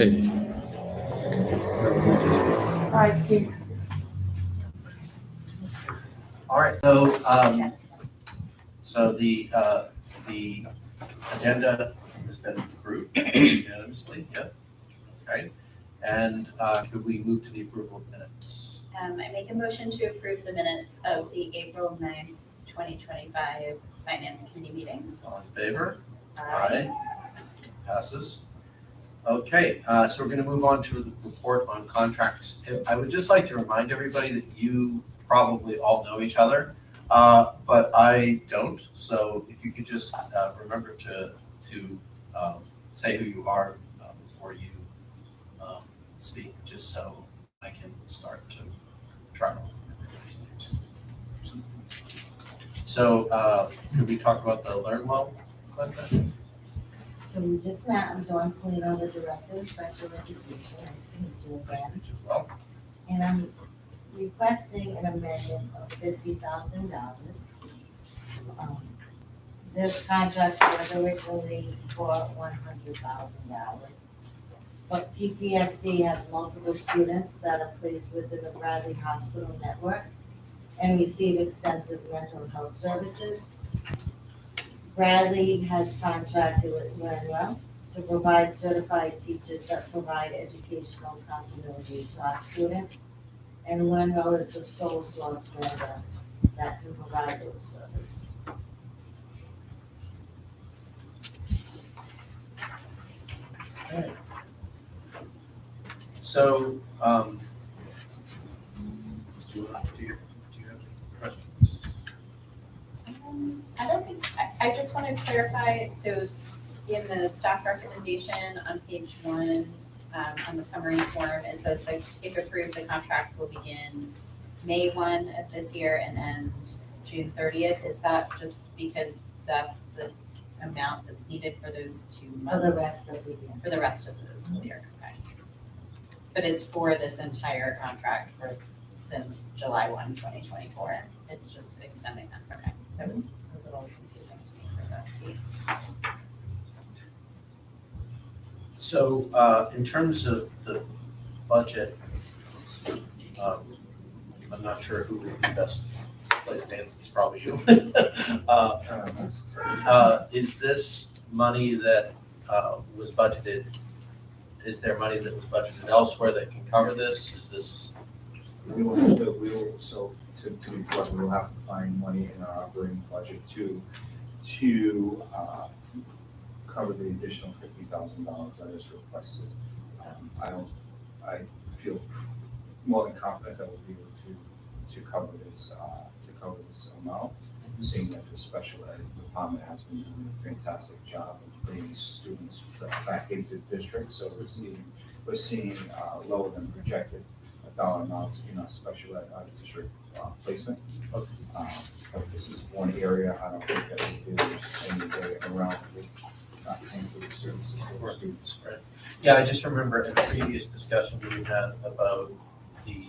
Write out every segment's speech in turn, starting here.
Okay. Now we're going to All right, Steve. All right, so the agenda has been approved unanimously, yep, okay. And could we move to the approval of minutes? I make a motion to approve the minutes of the April 9th, 2025 Finance Committee meeting. All in favor? Passes. Okay, so we're gonna move on to the report on contracts. I would just like to remind everybody that you probably all know each other, but I don't. So if you could just remember to say who you are before you speak, just so I can start to try to remember everybody's names. So could we talk about the Learn Well contract? So we just met, I'm Dawn Polino, the Director of Special Education. Nice to meet you Nice to again. meet you as well. And I'm requesting an amendment of $50,000. This contract was originally for $100,000. But PPSD has multiple students that are placed within the Bradley Hospital network and receive extensive mental health services. Bradley has contracted with Learnwell to provide certified teachers that provide educational continuity to our students. And Learnwell is the sole source vendor that can provide those services. Okay. So, do you have any questions? I don't think, I just want to clarify, so in the staff recommendation on page 1, on the summary form, it says that if approved, the contract will begin May 1 of this year and end June 30th. Is that just because that's the amount that's needed for those 2 months? For the rest of the year. For the rest of the school year, okay. But it's for this entire contract since July 1, 2024. It's just extending that, okay. That was a little confusing to me for the dates. So, in terms of the budget, I'm not sure who would be best placed to answer this, probably you. Is this money that was budgeted, is there money that was budgeted elsewhere that can cover this? Is this? So to be correct, we'll have to find money in our operating budget to cover the additional $50,000 that is requested. I feel more than confident that we'll be able to cover this amount, seeing that the special ed department has been doing a fantastic job of bringing students back into the district. So we're seeing lower than projected dollar amounts in our special ed district placement. But this is one area I don't think that there's any way around with not paying for the services for our students. Right. Yeah, I just remember in a previous discussion we had about the,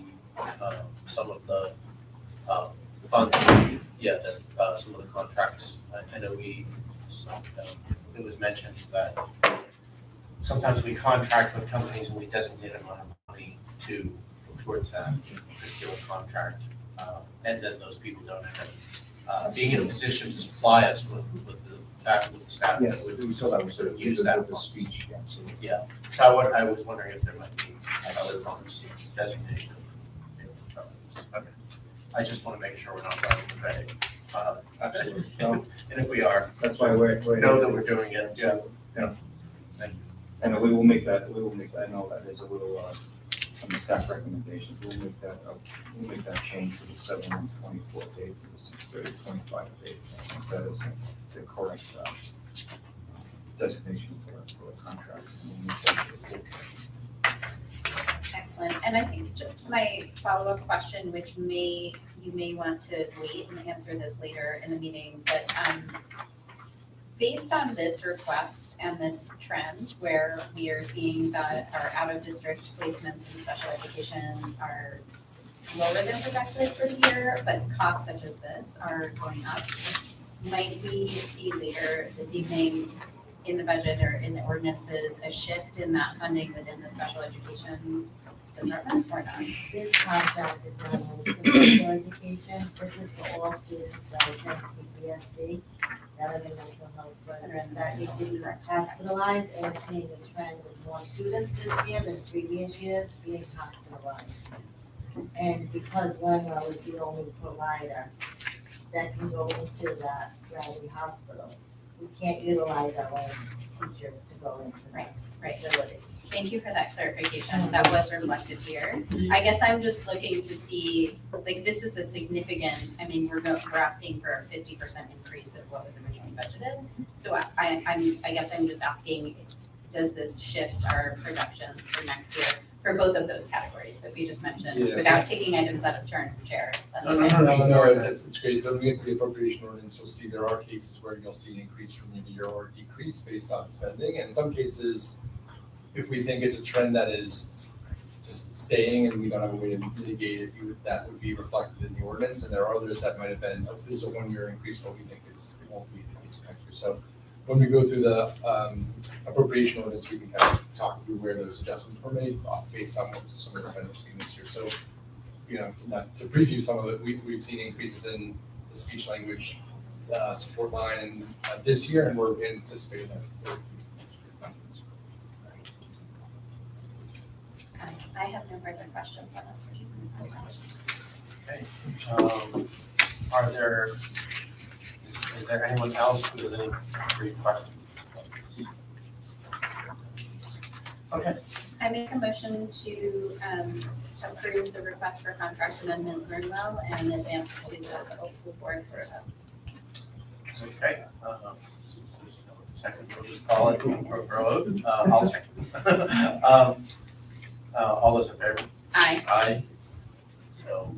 some of the funds, that some of the contracts, I know it was mentioned that sometimes we contract with companies and we designate an amount of money towards that particular contract, and then those people don't end up being in a position to supply us with the faculty, staff that Yes, would we saw that was use that with the funds. speech. Absolutely. Yeah, so I was wondering if there might be other funds designation. Okay, I just want to make sure we're not running the credit. Absolutely. And if we are, That's why we're know that we're doing it. Yeah. Thank you. And we will make that, I know that there's a little, on the staff recommendations, we'll make that change for the 7/24 date to the 6/30/25 date. I think that is the correct designation for a contract. And we'll make that the full. Excellent. And I think just my follow-up question, which you may want to wait and answer this later in the meeting, but based on this request and this trend where we are seeing that our out-of-district placements in special education are lower than projected for the year, but costs such as this are going up, might we see later this evening in the budget or in the ordinances, a shift in that funding within the special education department or not? This contract is not only for special education, this is for all students that attend PPSD, that are in mental health programs, that need to be hospitalized, and we're seeing a trend with more students this year than previous years being hospitalized. And because Lenwell is the only provider that can go into that Bradley Hospital, we can't utilize our own teachers to go into that Right. facility. Thank you for that clarification. That was reflected here. I guess I'm just looking to see, like, this is a significant, I mean, we're asking for a 50% increase of what was originally budgeted. So I guess I'm just asking, does this shift our projections for next year for both of those categories that we just mentioned, Yes. without taking items out of turn, Chair? That's No, okay. No, it's great. So when we get to the appropriation ordinance, you'll see there are cases where you'll see an increase from year to year or a decrease based on spending. And in some cases, if we think it's a trend that is just staying and we don't have a way to mitigate it, that would be reflected in the ordinance. And there are others that might have been, oh, this is a 1 year increase, but we think it won't be next year. So when we go through the appropriation ordinance, we can kind of talk through where those adjustments were made based on what some of the spending we've seen this year. So, not to preview some of it, we've seen increases in the speech language support line this year, and we're anticipating that. I have no further questions on this. Okay. Is there anyone else with any brief questions? Okay. I make a motion to approve the request for contract amendment Greenwell and advance to the middle school board for a vote. Okay. Since there's no second, we'll just call it road. I'll second. All those in favor? Aye. Aye. So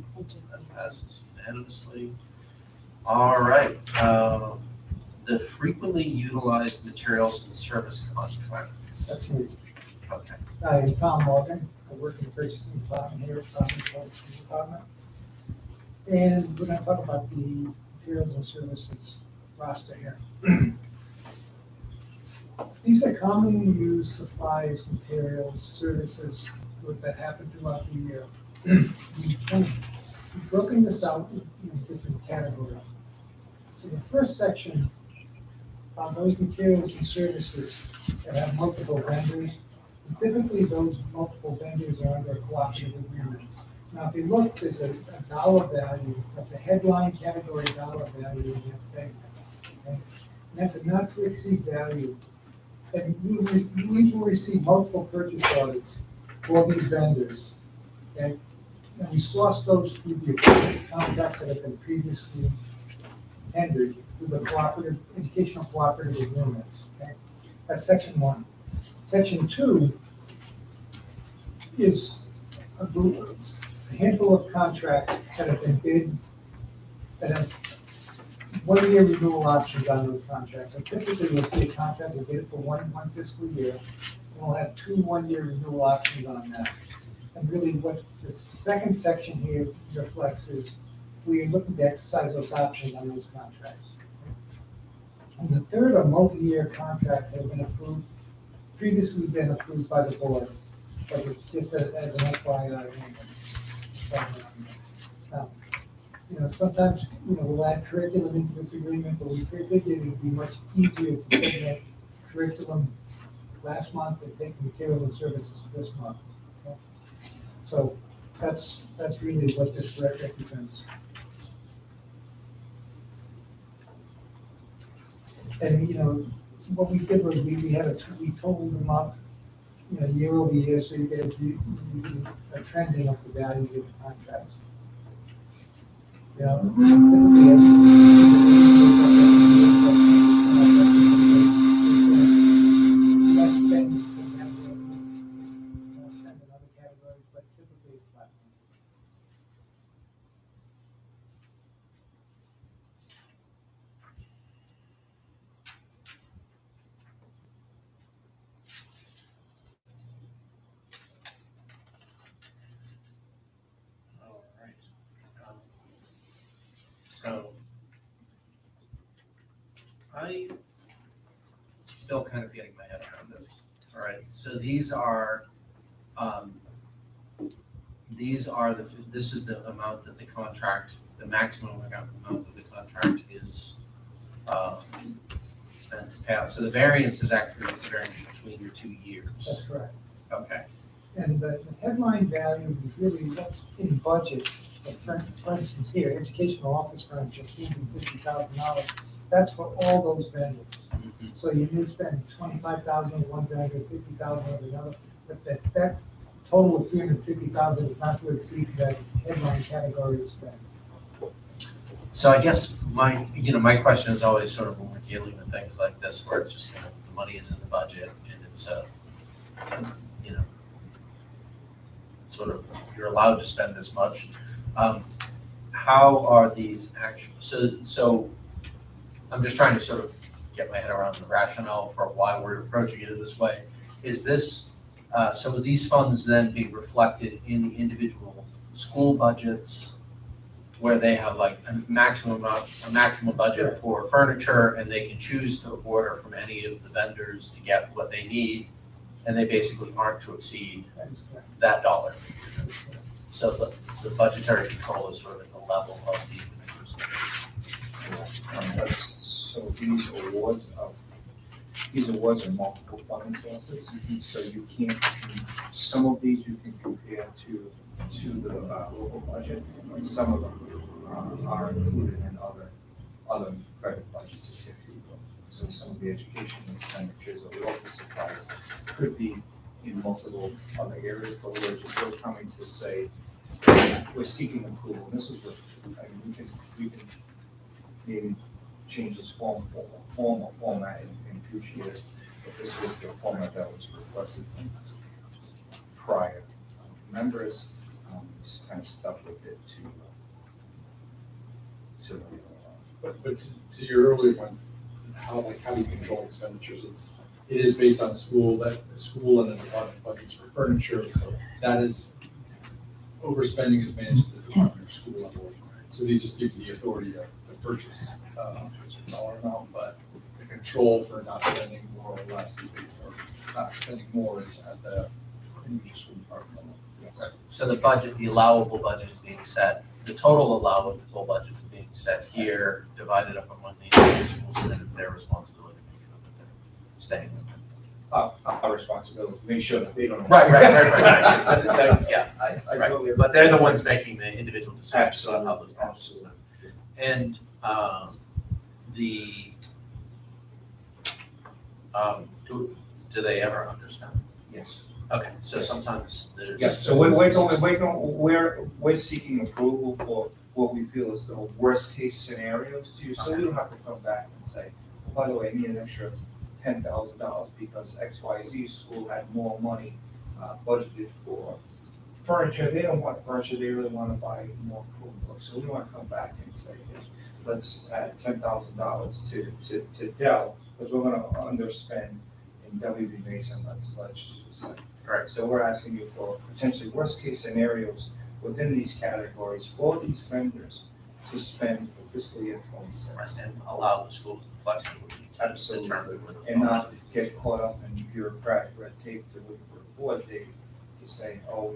that passes unanimously. All right. The frequently utilized materials and service contracts. That's me. Okay. Hi, I'm Tom Morgan. I work in the purchasing department here at Providence Public School Department. And we're gonna talk about the materials and services roster here. These are commonly used supplies, materials, services that happen throughout the year. We've broken this out in different categories. So the first section on those materials and services that have multiple vendors. And typically, those multiple vendors are under cooperative agreements. Now, if you look, there's a dollar value, that's a headline category dollar value in that segment. Okay? And that's a not to exceed value. And we will receive multiple purchase orders for these vendors. Okay? And we source those through the contracts that have been previously tendered through the cooperative, educational cooperative agreements. Okay? That's section 1. Section 2 is a handful of contracts that have been bid, that have 1 year renewal options on those contracts. So typically, you'll see a contract, we'll bid it for one fiscal year, and we'll have 2 1-year renewal options on that. And really what the second section here reflects is we are looking to exercise those options on those contracts. And the third are multi-year contracts that have been approved, previously been approved by the board, but it's just as an FYI. Sometimes, we'll add curriculum into this agreement, but we figured it would be much easier to segment curriculum last month and take material and services this month. Okay? So that's really what this represents. And, what we did was we totaled them up, year over year, so you get a trending of the value of the contracts. Typically, less spend in other categories, but typically it's flat. All right. So I still kind of getting my head around this. All right, so these are this is the amount that the contract, the maximum amount that the contract is spent to pay out. So the variance is actually the variance between the 2 years. That's correct. Okay. And the headline value is really what's in budget. For instance, here, educational office furniture, $250,000. That's for all those vendors. Mhm. So you may spend 25,000 with one vendor, 50,000 with another, but that total of 350,000 is not to exceed that headline category of spend. So I guess my question is always sort of when we're dealing with things like this, where it's just kind of the money is in the budget and it's sort of you're allowed to spend this much. How are these actual? So I'm just trying to sort of get my head around the rationale for why we're approaching it in this way. Is this so? Will these funds then be reflected in the individual school budgets, where they have like a maximum budget for furniture, and they can choose to order from any of the vendors to get what they need, and they basically aren't to exceed That is correct. that dollar. So the budgetary control is sort of at the level of the individuals. So these awards are multiple funding sources, so you can't, some of these you can compare to the local budget, and some of them are included in other federal budgets, if you will. So some of the education expenditures or the office supplies could be in multiple other areas, but we're coming to say, we're seeking approval. This is what, I mean, we can maybe change this form or format in future years, but this was the format that was requested from prior members. Just kind of stuck with it But to your earlier one, how do you control expenditures? It is based on the school and the department budgets for furniture. That is, overspending is managed at the department or school level. So these just give you the authority to purchase a dollar amount, but the control for not spending more or less is based on, not spending more is at the individual school department level. So the budget, the allowable budget is being set, the total allowable budget is being set here, divided up among the individual schools, and then it's their responsibility to make sure that they're staying within. our responsibility, make sure that they don't. Right. Yeah, I right, totally. but they're the ones making the individual decisions on how those dollars are spent. And do they ever understand? Yes. Okay, so sometimes there's. Yeah, so we're seeking approval for what we feel is the worst case scenarios too, so we don't have to come back and say, oh, by the way, I need an extra $10,000 because XYZ school had more money budgeted for furniture. They don't want furniture, they really want to buy more Chromebooks. So we want to come back and say, hey, let's add $10,000 to Dell, because we're going to underspend in WB Mason, let's just say. Right. So we're asking you for potentially worst case scenarios within these categories for these vendors to spend for fiscal year 26. Right, and allow the schools the flexibility to Absolutely. determine when those And not dollars are get spent. caught up in bureaucratic red tape to wait for a board date to say, oh,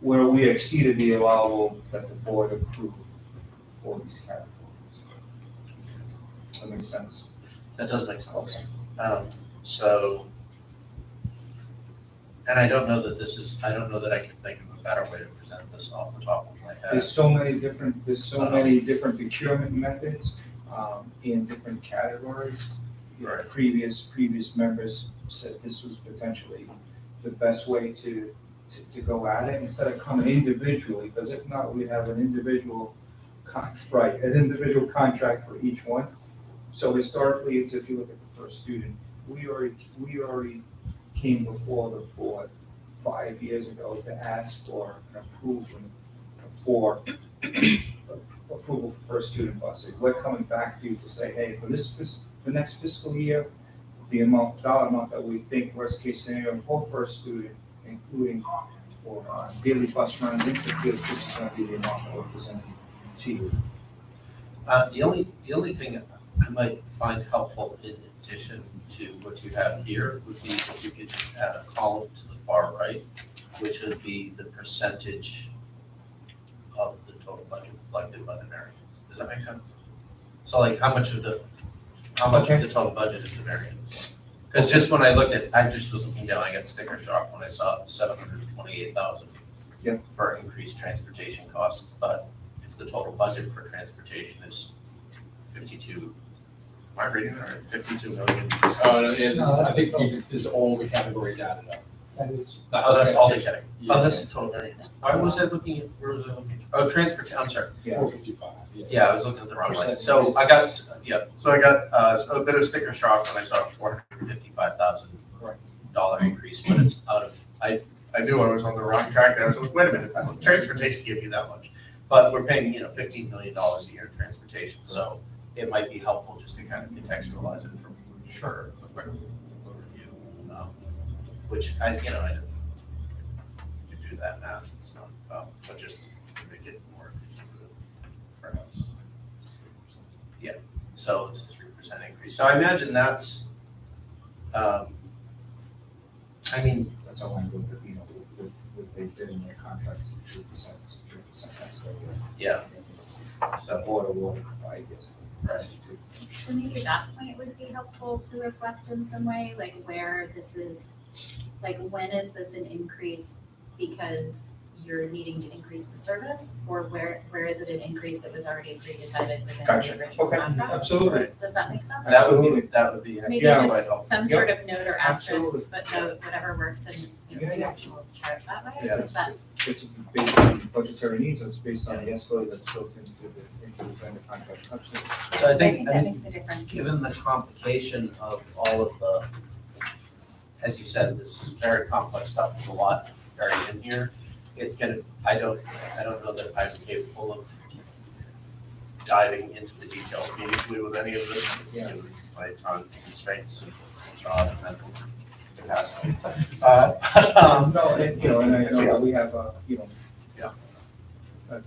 where we exceeded the allowable that the board approved for these categories. That makes sense? That does make sense. Okay. So, and I don't know that I can think of a better way to present this off the top of my head. There's so many different procurement methods in different categories. You know, Right. previous members said this was potentially the best way to go at it instead of coming individually, because if not, we'd have an individual contract for each one. So historically, if you look at the first student, we already came before the board 5 years ago to ask for an approval for first student busing. We're coming back to you to say, hey, for the next fiscal year, the dollar amount that we think worst case scenario for first student, including for daily bus runs into field trips, is going to be the amount that we're presenting to you. The only thing I might find helpful in addition to what you have here would be if you could add a column to the far right, which would be the percentage of the total budget reflected by the variance. Does that make sense? So like how much of the total budget is the variance? Because just when I looked at, I just was looking down, I got sticker shock when I saw 728,000 Yeah. for increased transportation costs, but if the total budget for transportation is 52, am I reading that right? 52 million. Oh, no, yeah, this is, I think this is all the categories added up. That is, Not Oh, that's all they transportation. getting. Yeah, Oh, that's the total variance. Why was I looking at, where was I looking? Oh, I'm sorry. Yeah. 455, yeah. Yeah, I was looking at the wrong one. Percent So increase. I got, so I got a bit of sticker shock when I saw a $455,000 Correct. increase, but it's out of, I knew I was on the wrong track. I was like, wait a minute, transportation gave me that much. But we're paying, $15 million a year in transportation, so it might be helpful just to kind of contextualize it from a quick overview. Which I didn't do that math, it's not, but just to make it more intuitive, perhaps. Yeah, so it's a 3% increase. So I imagine that's, That's how I looked at, with they did in their contracts, 3%, 3% escalator. yeah, so, Water, I guess. right. So maybe that point would be helpful to reflect in some way, like where this is, like when is this an increase because you're needing to increase the service? Or where is it an increase that was already pre-decided within Gotcha. the original Okay. contract? Absolutely. Does that make sense? That would Absolutely. be, Maybe Yeah, quite just helpful. some sort of note or asterisk, Absolutely. footnote, whatever works in Yeah, the yeah. actual chart that way, Yeah. is that? It's based on budgetary needs, it's based on the escalator that's built into the vendor contract. Absolutely. So I think, that makes a difference. given the complication of all of the, as you said, this is very complex stuff, there's a lot buried in here. It's gonna, I don't know that I'm capable of diving into the details meaningfully with any of this, Yeah. given my time constraints and job and mental capacity. No, and I know that we have, Yeah.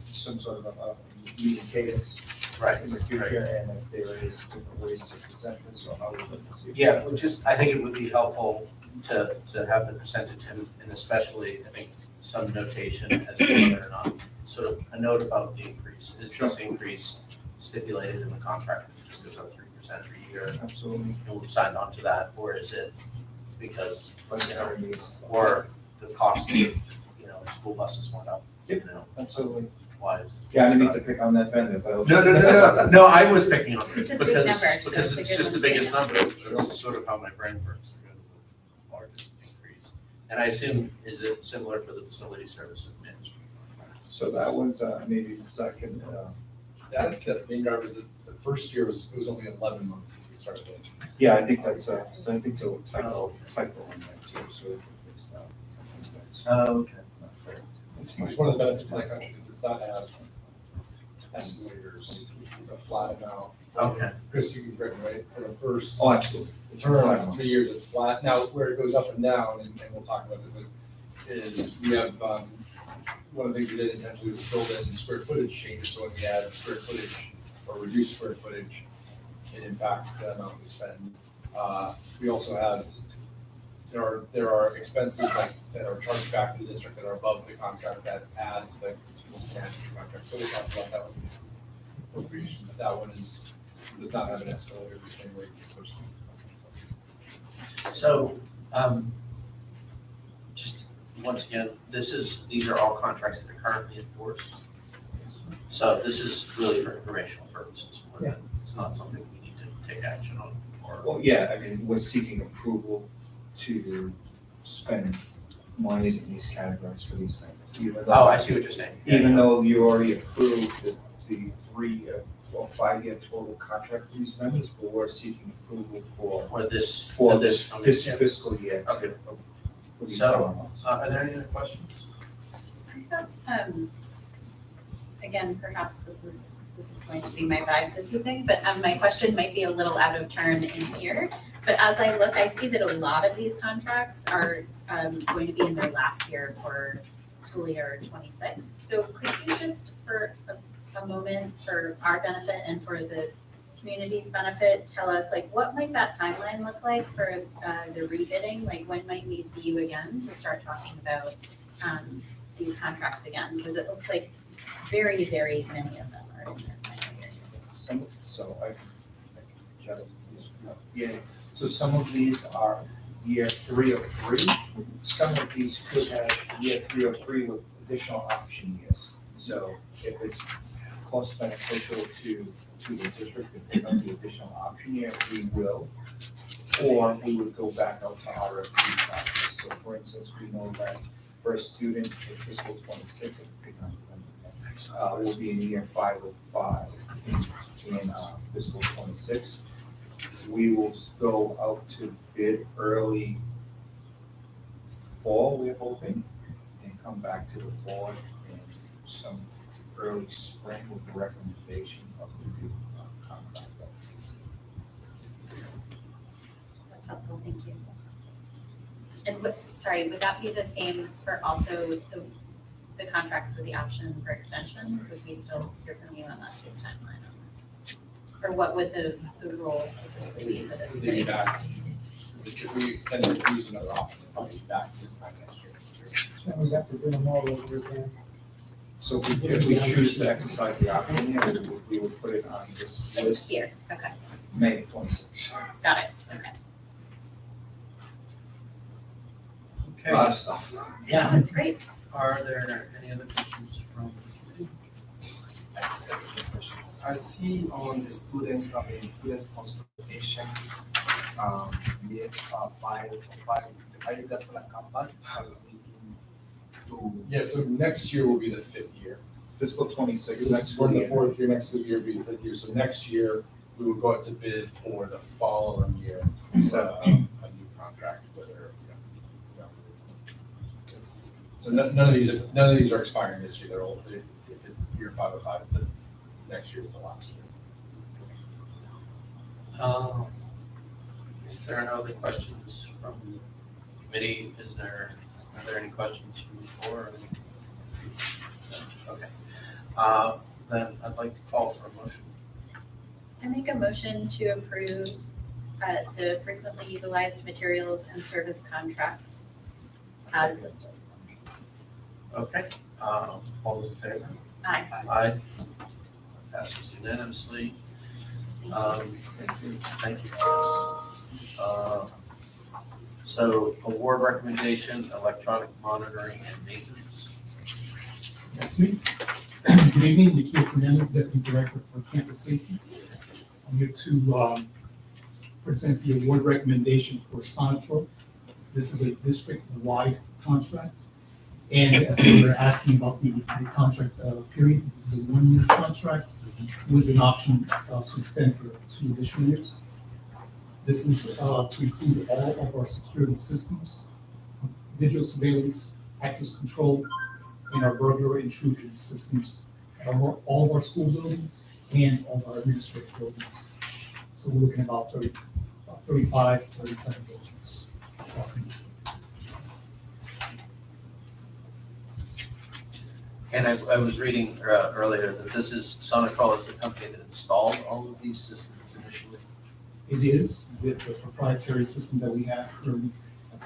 some sort of a meeting cadence Right, in the future, and if there is different ways to present this, or how we look to see. yeah, I think it would be helpful to have the percentage and especially, I think, some notation as to whether or not, sort of a note about the increase. Is this increase stipulated in the contract, which just goes up 3% every year, Absolutely. and we've signed on to that, or is it because, Budgetary needs. or the cost of, school buses went up, Absolutely. why is? Yeah, I didn't mean to pick on that vendor, but. No, I was picking on it It's a big number, because, so because it's it's a good just the one to biggest pick on. number. That's sort of how my brain works. I go to the largest increase. And I assume, is it similar for the facility services management? So that was, maybe Zach can, The main driver is that the first year it was only 11 months since we started it. yeah, I think that's, so I think so typo in that too, so. it's, I think that's Oh, okay. not fair. It's one of the benefits of that country, it does not have escalators, it's a flat amount. Okay. Chris, you can correct me, right, for the first Oh, absolutely. term, it's 3 years, it's flat. Now, where it goes up and down, and we'll talk about this, is we have, one of the things we did intentionally was build in square footage changes, so when we add square footage or reduce square footage, it impacts the amount we spend. We also have, there are expenses like, that are charged back to the district that are above the contract that add to the management contract, so we'll talk about that one. Appropriation, but that one does not have an escalator the same way as the first one. So, just once again, these are all contracts that are currently in force. So this is really for informational purposes. more than- It's not something we need to take action on or. Well, yeah, I mean, we're seeking approval to spend monies in these categories for these vendors. Even though- Oh, I see what you're saying. Yeah, Even yeah. though you already approved the 3 or 5-year total contract for these vendors, but we're seeking approval For this, for this coming- fiscal year. Okay. For these So, dollar amounts. Are there any other questions? Again, perhaps this is going to be my vibe this evening, but my question might be a little out of turn in here. But as I look, I see that a lot of these contracts are going to be in their last year for school year 26. So could you just, for a moment, for our benefit and for the community's benefit, tell us, like, what might that timeline look like for the rebidding? Like, when might we see you again to start talking about these contracts again? Because it looks like very, very many of them are in there. Some of these are year 3 of 3. Some of these could have year 3 of 3 with additional option years. So if it's cost beneficial to the district to pick up the additional option year, we will. Or we would go back out to RFP process. So for instance, we know that for a student in fiscal 26, will be in year 5 of 5 in fiscal 26. We will go out to bid early fall, we're hoping, and come back to the board in some early spring with the recommendation of the new contract. That's helpful, thank you. And would that be the same for also the contracts with the option for extension? Would we still hear from you on that same timeline? Or what would the rules specifically be for this? Would they be back? If we extend it, use another option, probably be back this time next year. And we have to bring them all over again. So if we choose to exercise the option, we would put it on this list, Here, okay, May 26th. got it, okay. Okay, A lot of stuff. yeah, That's great. are there any other questions from the committee? I see on the students transportations, year 5, are you guys gonna come back? Yeah, so next year will be the 5th year. Fiscal 26, This next is for the year. 4th year, next year will be the 5th year. So next year, we will go out to bid for the following year, a new contract, whether, you know. So none of these are expiring this year. They're all, if it's year 5 of 5, the next year is the last year. Is there no other questions from the committee? Are there any questions from the floor? Okay. Then I'd like to call for a motion. I make a motion to approve the frequently utilized materials and service contracts as listed. Okay, all those in favor? Aye. Aye. Passes unanimously. Thank you. So award recommendation, electronic monitoring and maintenance. That's me. Good evening, Nikhil Fernandez, Deputy Director for Campus Safety. I'm here to present the award recommendation for Sonatrol. This is a district-wide contract. And as we were asking about the contract period, this is a 1-year contract with an option to extend for 2 additional years. This is to include all of our security systems, video surveillance, access control, and our burglar intrusion systems at all of our school buildings and all of our administrative buildings. So we're looking at about 35, 37 buildings across the district. And I was reading earlier that this is, Sonatrol is the company that installed all of these systems initially. It is, it's a proprietary system that we have.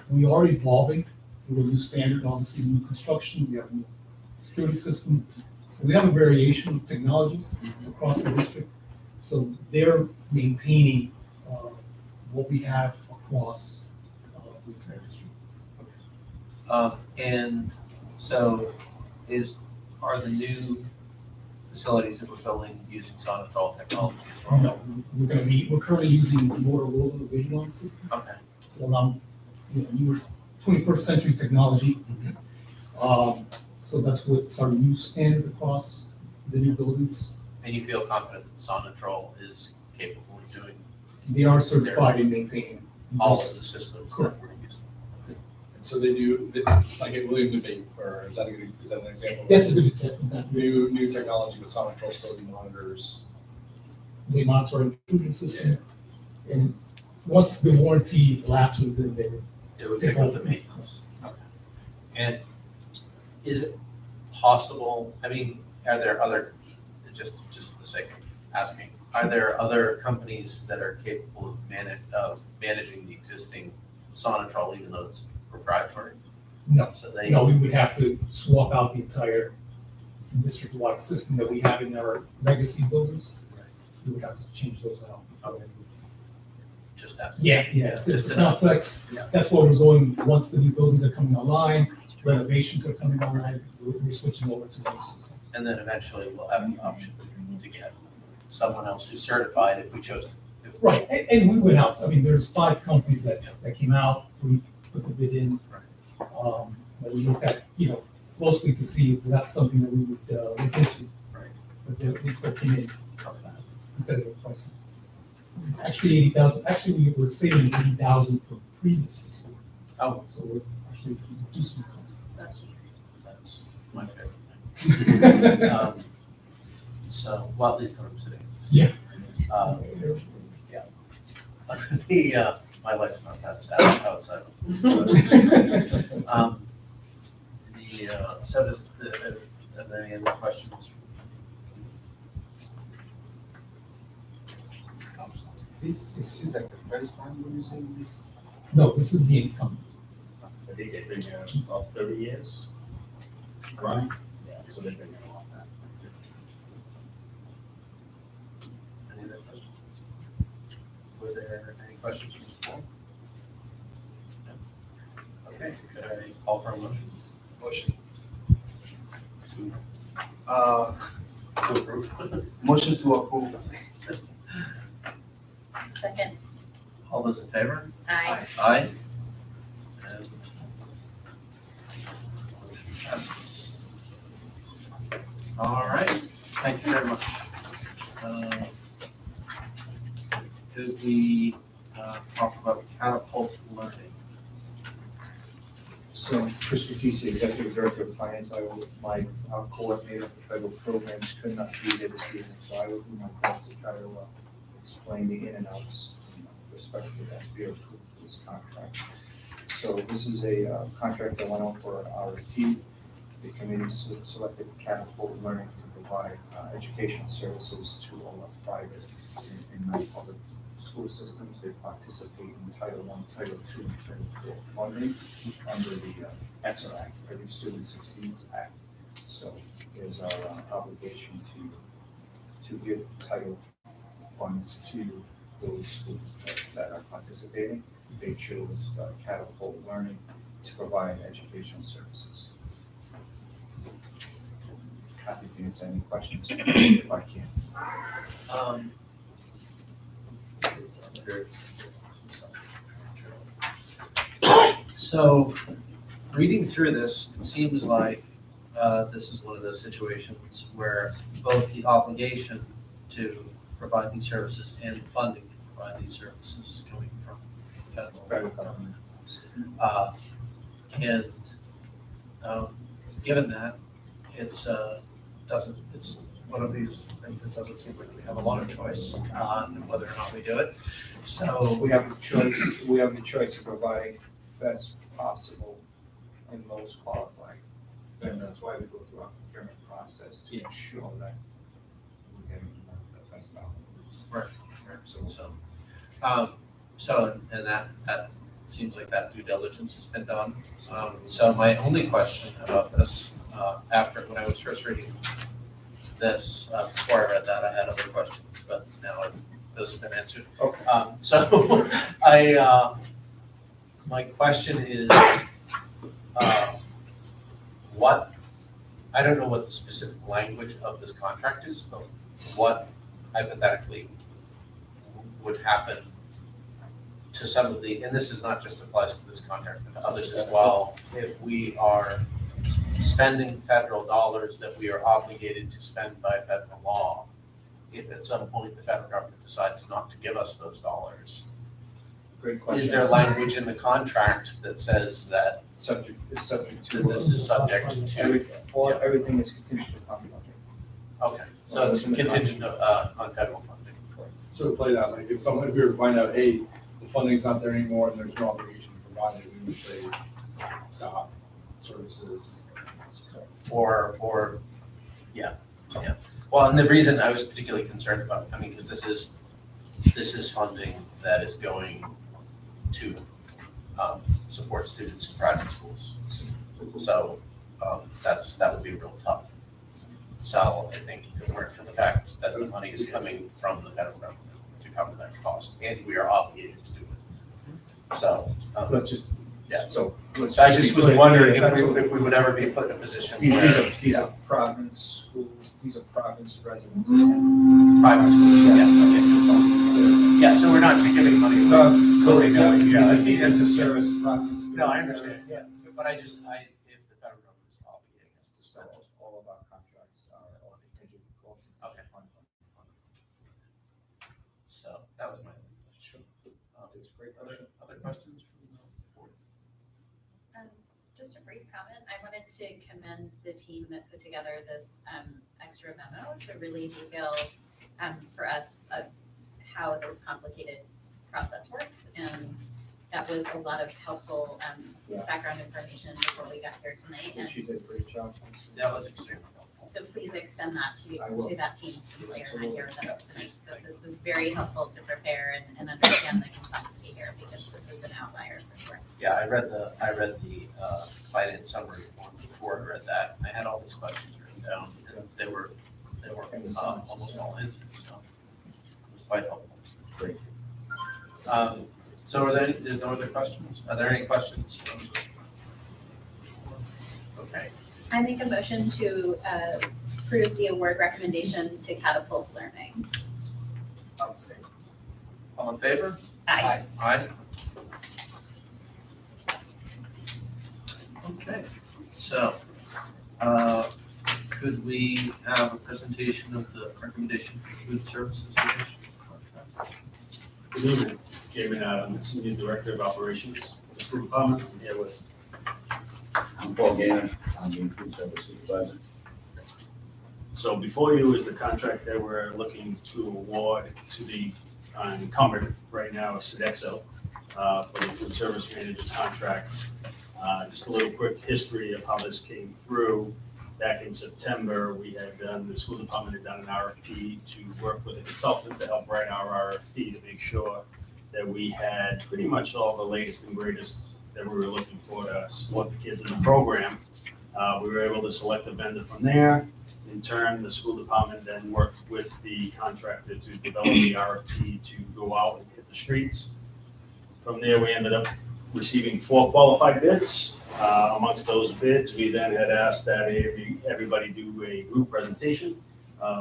We are evolving to a new standard, obviously new construction, we have a new security system. So we have a variation of technologies across the district. So they're maintaining what we have across the entire district. And so are the new facilities that we're building using Sonatrol technology as well? No, we're currently using the Motorola Vigilance system Okay. to allow, newer 21st century technology. So that's what's our new standard across the new buildings. And you feel confident that Sonatrol is capable of doing They are certified in maintaining all of the systems that we're using? And so they do, like at William Debate, or is that an example? That's a good example. New technology with Sonatrol still monitors. They monitor our intrusion system, and once the warranty lapses, then they It would pick up the maintenance. Okay. And is it possible, I mean, are there other, just for the sake of asking, Are there other companies that are capable of managing the existing Sonatrol, even though it's proprietary? No, So they, no, we would have to swap out the entire district-wide system that we have in our legacy buildings. We would have to change those out. just ask. Yeah, it's Just a enough. complex, Yeah. that's what we're going, once the new buildings are coming online, renovations are coming online, we're switching over to those systems. And then eventually we'll have the option to get someone else who's certified if we chose to. Right, and we went out, I mean, there's 5 companies that came out, we put the bid in. That we looked at, closely to see if that's something that we would look into. Right. But they still came in competitive pricing. Actually, 80,000, actually, we were saving 80,000 from previous fiscal. Oh. So we're actually reducing costs. That's my favorite thing. So, well, at least what I'm sitting. Yeah. My life's not that sad outside of. So are there any other questions? This is like the first time we're using this. No, this is the incumbent. I think they've been here about 30 years. Right? Yeah, so they've been here a long time. Any other questions? Were there any questions from the floor? No? Okay, could I call for a motion? Motion. To Uh, approve? motion to approve. Second. All those in favor? Aye. Aye. And motion passes. All right, thank you very much. Did we talk about catapult learning? So Chris Matisse, Executive Director of Finance, my coordinator of the federal programs could not be here this evening, so I will do my best to try to explain the in and outs in respect to that SBA approval for this contract. So this is a contract that went out for RFP. The committee selected Catapult Learning to provide educational services to all the private and non-public school systems. They participate in Title I, Title II, and Title IV funding under the ESSER Act, Every Student Succeeds Act. So it is our obligation to give title funds to those schools that are participating. They chose Catapult Learning to provide educational services. Happy to answer any questions if I can. So, reading through this, it seems like this is one of those situations where both the obligation to provide these services and the funding to provide these services is coming from the federal government. Given that, it's one of these things that doesn't seem like we have a lot of choice on whether or not we do it. So We have the choice of providing best possible and most qualified. And that's why we go through our procurement process to Yeah. ensure that we're getting the best out. Right. So and that seems like that due diligence has been done. So my only question about this, when I was first reading this, before I read that, I had other questions, but now those have been answered. Okay. So my question is, I don't know what the specific language of this contract is, but what hypothetically would happen to some of the, and this is not just applies to this contract, but to others as well, if we are spending federal dollars that we are obligated to spend by federal law, if at some point the federal government decides not to give us those dollars, great question. is there language in the contract that says that It's subject to. this is subject to? Everything is contingent upon funding. Okay, so it's contingent on federal funding. Sort of play that, like if we were to find out, hey, the funding's not there anymore and there's no obligation to provide it, we would say, stop services. Or, yeah. Well, and the reason I was particularly concerned about, I mean, because this is funding that is going to support students in private schools. So that would be real tough sell, I think, if it weren't for the fact that the money is coming from the federal government to cover that cost, and we are obligated to do it. So, Let's just, yeah. so. let's I just was be clear. wondering That's if what- we would ever be put in a position These where are Providence school, these are Providence residents. private schools, yeah, okay. Yeah, so we're not just giving money away. willy-nilly, yeah, I Need them to service Providence. No, I understand. Yeah. But if the federal government is obligating us to spend it. All of our contracts are all contingent. Okay. So that was my question. It's a great question. Other questions from the board? Just a brief comment. I wanted to commend the team that put together this extra memo to really detail for us how this complicated process works. And that was a lot of helpful Yeah. background information before we got here tonight. And She did a great job. That was extremely helpful. so please extend that I will. to that team since they are not here with us Absolutely. tonight. But this was very helpful to prepare and understand the complexity here because this is an outlier for sure. Yeah, I read the finance summary form before I read that. I had all these questions written down, and they were almost all answered, so it was quite helpful. Great. So there's no other questions? Are there any questions? Okay, I make a motion to approve the award recommendation to Catapult Learning. Same. all in favor? Aye. Aye. Okay, so, could we have a presentation of the recommendation for food services division contract? Good evening, Chairman, Senior Director of Operations, the school department. I'm here with I'm Paul Gainer, I'm the food service supervisor. So before you is the contract that we're looking to award to the incumbent right now, Sodexo, for the food service manager contract. Just a little quick history of how this came through. Back in September, the school department had done an RFP to work with a consultant to help write our RFP to make sure that we had pretty much all the latest and greatest that we were looking for to support the kids in the program. We were able to select a vendor from there. In turn, the school department then worked with the contractor to develop the RFP to go out and hit the streets. From there, we ended up receiving 4 qualified bids. Amongst those bids, we then had asked that everybody do a group presentation,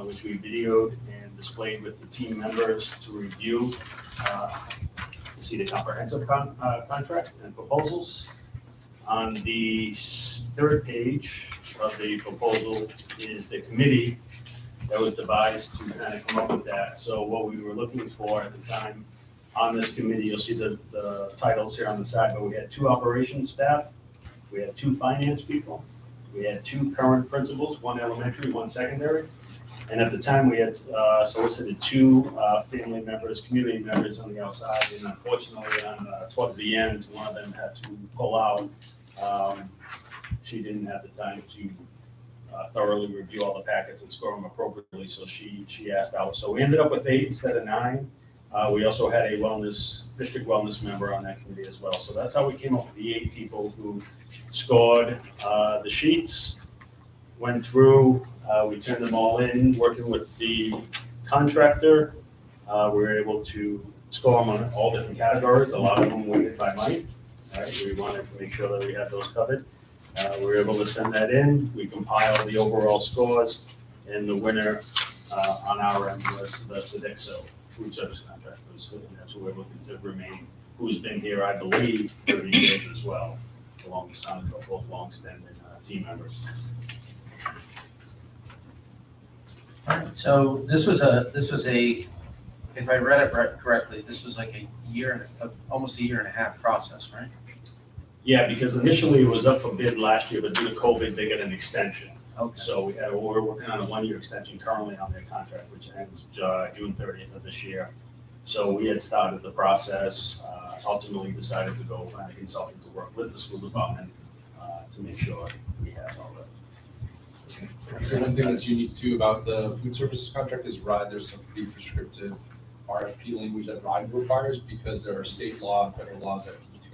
which we videoed and displayed with the team members to review, to see the comprehensive contract and proposals. On the third page of the proposal is the committee that was devised to kind of come up with that. So what we were looking for at the time on this committee, you'll see the titles here on the side, but we had 2 operations staff, we had 2 finance people, we had 2 current principals, 1 elementary, 1 secondary. And at the time, we had solicited 2 family members, community members on the outside, and unfortunately, towards the end, one of them had to pull out. She didn't have the time to thoroughly review all the packets and score them appropriately, so she asked out. So we ended up with 8 instead of 9. We also had a district wellness member on that committee as well. So that's how we came up with the 8 people who scored the sheets, went through, we turned them all in, working with the contractor. We were able to score them on all different categories, a lot of them weighted by money. Right? We wanted to make sure that we had those covered. We were able to send that in, we compiled the overall scores, and the winner on our end was the Sodexo food service contract. And that's who we're looking to remain, who's been here, I believe, 30 years as well, along with some of both long-standing team members. All right, so this was a, if I read it correctly, this was like almost a year and a half process, right? Yeah, because initially it was up for bid last year, but due to COVID, they got an extension. Okay. So we're working on a 1-year extension currently on their contract, which ends June 30th of this year. So we had started the process, ultimately decided to go find a consultant to work with the school department to make sure we have all I'd say one thing that's unique too about the food services contract is RIDE, there's some pretty prescriptive RFP language that RIDE requires because there are state law and federal laws that you need to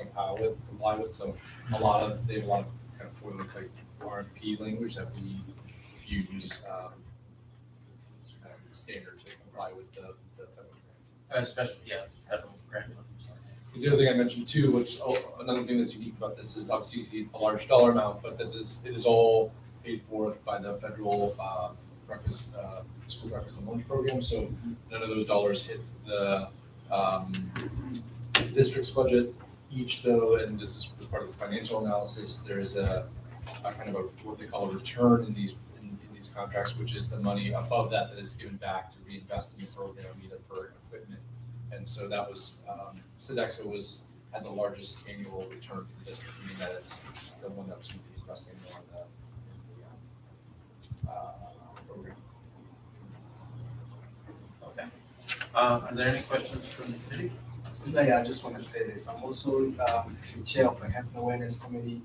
comply with, so they have a lot of kind of boilerplate RFP language that we use, it's kind of standard to comply with the federal grant. Especially, federal grant. Because the other thing I mentioned too, which, another thing that's unique about this is obviously you see a large dollar amount, but it is all paid for by the federal breakfast, school breakfast and lunch program, so none of those dollars hit the district's budget each though, and this is was part of the financial analysis, there is a kind of what they call a return in these contracts, which is the money above that is given back to reinvest in the program, either for equipment. And so that was, Sodexo had the largest annual return to the district, meaning that it's the one that was investing more in the program. Okay. Are there any questions from the committee? Yeah, I just want to say this. I'm also the chair of the Health and Awareness Committee.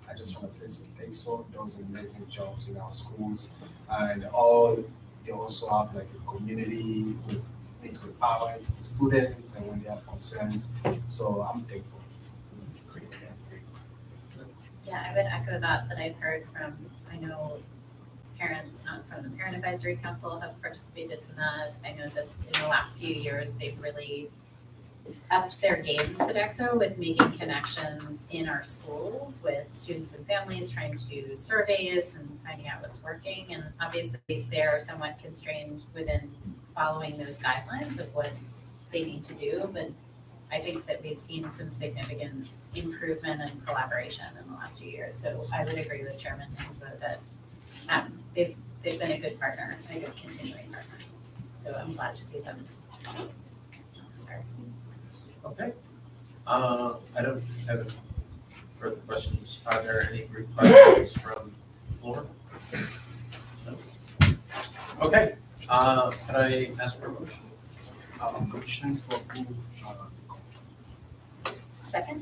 I just want to say some thanks for those amazing jobs in our schools, and they also have like a community with need to empower the students and when they have concerns. So I'm thankful. Yeah, I would echo that I've heard from, I know parents from the Parent Advisory Council have participated in that. I know that in the last few years, they've really upped their game, Sodexo, with making connections in our schools with students and families, trying to do surveys and finding out what's working. And obviously they're somewhat constrained within following those guidelines of what they need to do. But I think that we've seen some significant improvement and collaboration in the last few years. So I would agree with Chairman Hengbo that they've been a good partner, and a good continuing partner. So I'm glad to see them. Sorry. Okay. I don't have any further questions. Are there any questions from the floor? No? Okay. Can I ask for a motion? Motion to approve. Second?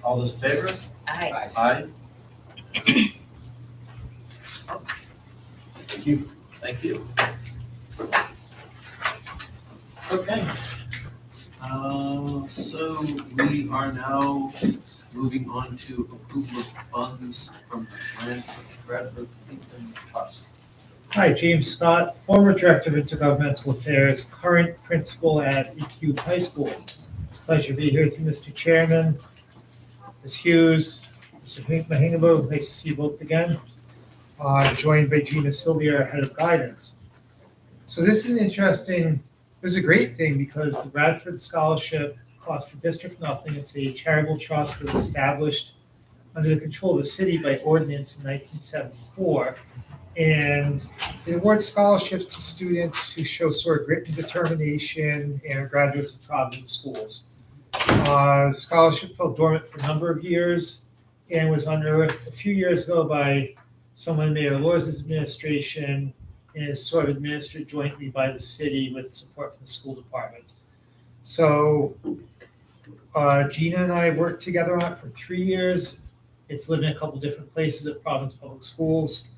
All those in favor? Aye. Aye. Thank you. Thank you. Okay. So we are now moving on to approval of funds from the Bradford Cleveland Trust. Hi, James Scott, former Director of Intergovernmental Affairs, current principal at EQ High School. It's a pleasure to be here with you, Mr. Chairman, Ms. Hughes, Mr. Mahingabo, nice to see you both again. Joined by Gina Sylvia, Head of Guidance. So this is this is a great thing because the Bradford Scholarship costs the district nothing. It's a charitable trust that was established under the control of the city by ordinance in 1974. And it awards scholarships to students who show sort of grit and determination and are graduates of Providence schools. Scholarship fell dormant for a number of years and was unearthed a few years ago by someone in Mayor Laws's administration and is sort of administered jointly by the city with support from the school department. So Gina and I worked together on it for 3 years. It's lived in a couple different places at Providence Public Schools.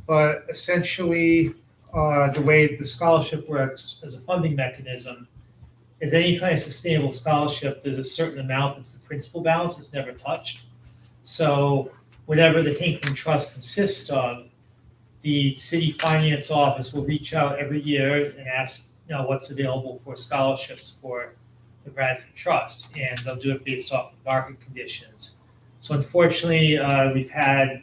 But essentially, the way the scholarship works as a funding mechanism is any kind of sustainable scholarship, there's a certain amount that's the principal balance, it's never touched. So whatever the Hinkman Trust consists of, the city finance office will reach out every year and ask, what's available for scholarships for the Bradford Trust, and they'll do it based off of market conditions. So unfortunately, we've had,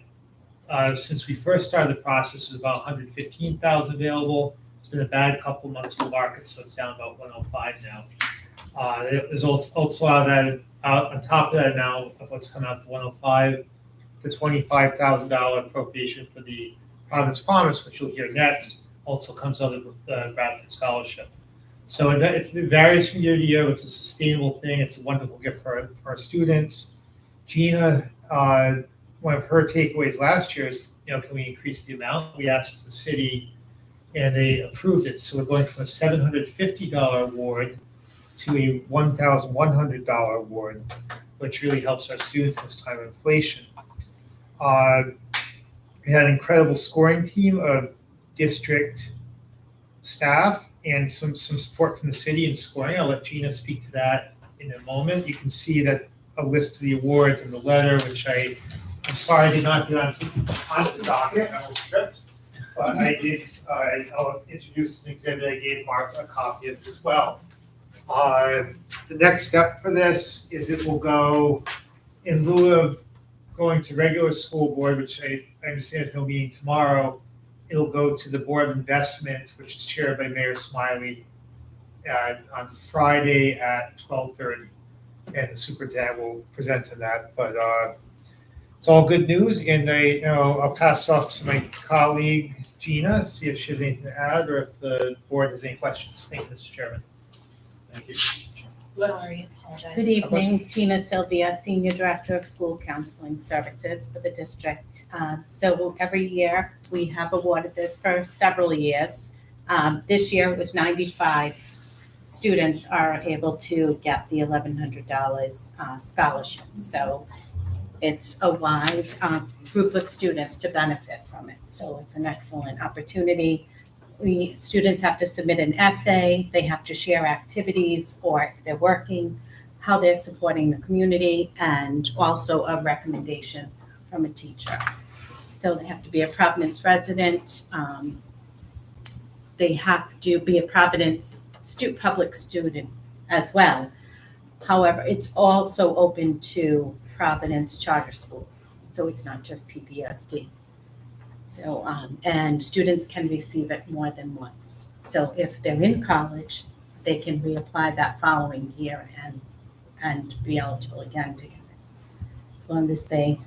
since we first started the process, it was about 115,000 available. It's been a bad couple months for the market, so it's down about 105 now. There's also on top of that now of what's come out to 105, the $25,000 appropriation for the Providence Promise, which you'll hear next, also comes out of the Bradford Scholarship. So it varies from year to year. It's a sustainable thing. It's a wonderful gift for our students. Gina, one of her takeaways last year is, can we increase the amount? We asked the city and they approved it. So we're going from a $750 award to a $1,100 award, which really helps our students this time of inflation. We had an incredible scoring team of district staff and some support from the city in scoring. I'll let Gina speak to that in a moment. You can see that a list of the awards in the letter, which I'm sorry I did not get onto the docket, I was tripped. But I did, I'll introduce an exhibit I gave Mark a copy of as well. The next step for this is it will go, in lieu of going to regular school board, which I understand is no meeting tomorrow, it'll go to the Board of Investment, which is chaired by Mayor Smiley, on Friday at 12:30. And the superintendent will present to that, but it's all good news, and I'll pass off to my colleague Gina, see if she has anything to add, or if the board has any questions. Thank you, Mr. Chairman. Thank you. Sorry, apologize. Good evening, Gina Sylvia, Senior Director of School Counseling Services for the district. So every year, we have awarded this for several years. This year, it was 95 students are able to get the $1,100 scholarship. So it's a wide group of students to benefit from it. So it's an excellent opportunity. Students have to submit an essay, they have to share activities, or if they're working, how they're supporting the community, and also a recommendation from a teacher. So they have to be a Providence resident. They have to be a Providence public student as well. However, it's also open to Providence charter schools. So it's not just PPSD. So, and students can receive it more than once. So if they're in college, they can reapply that following year and be eligible again to get it. As long as they,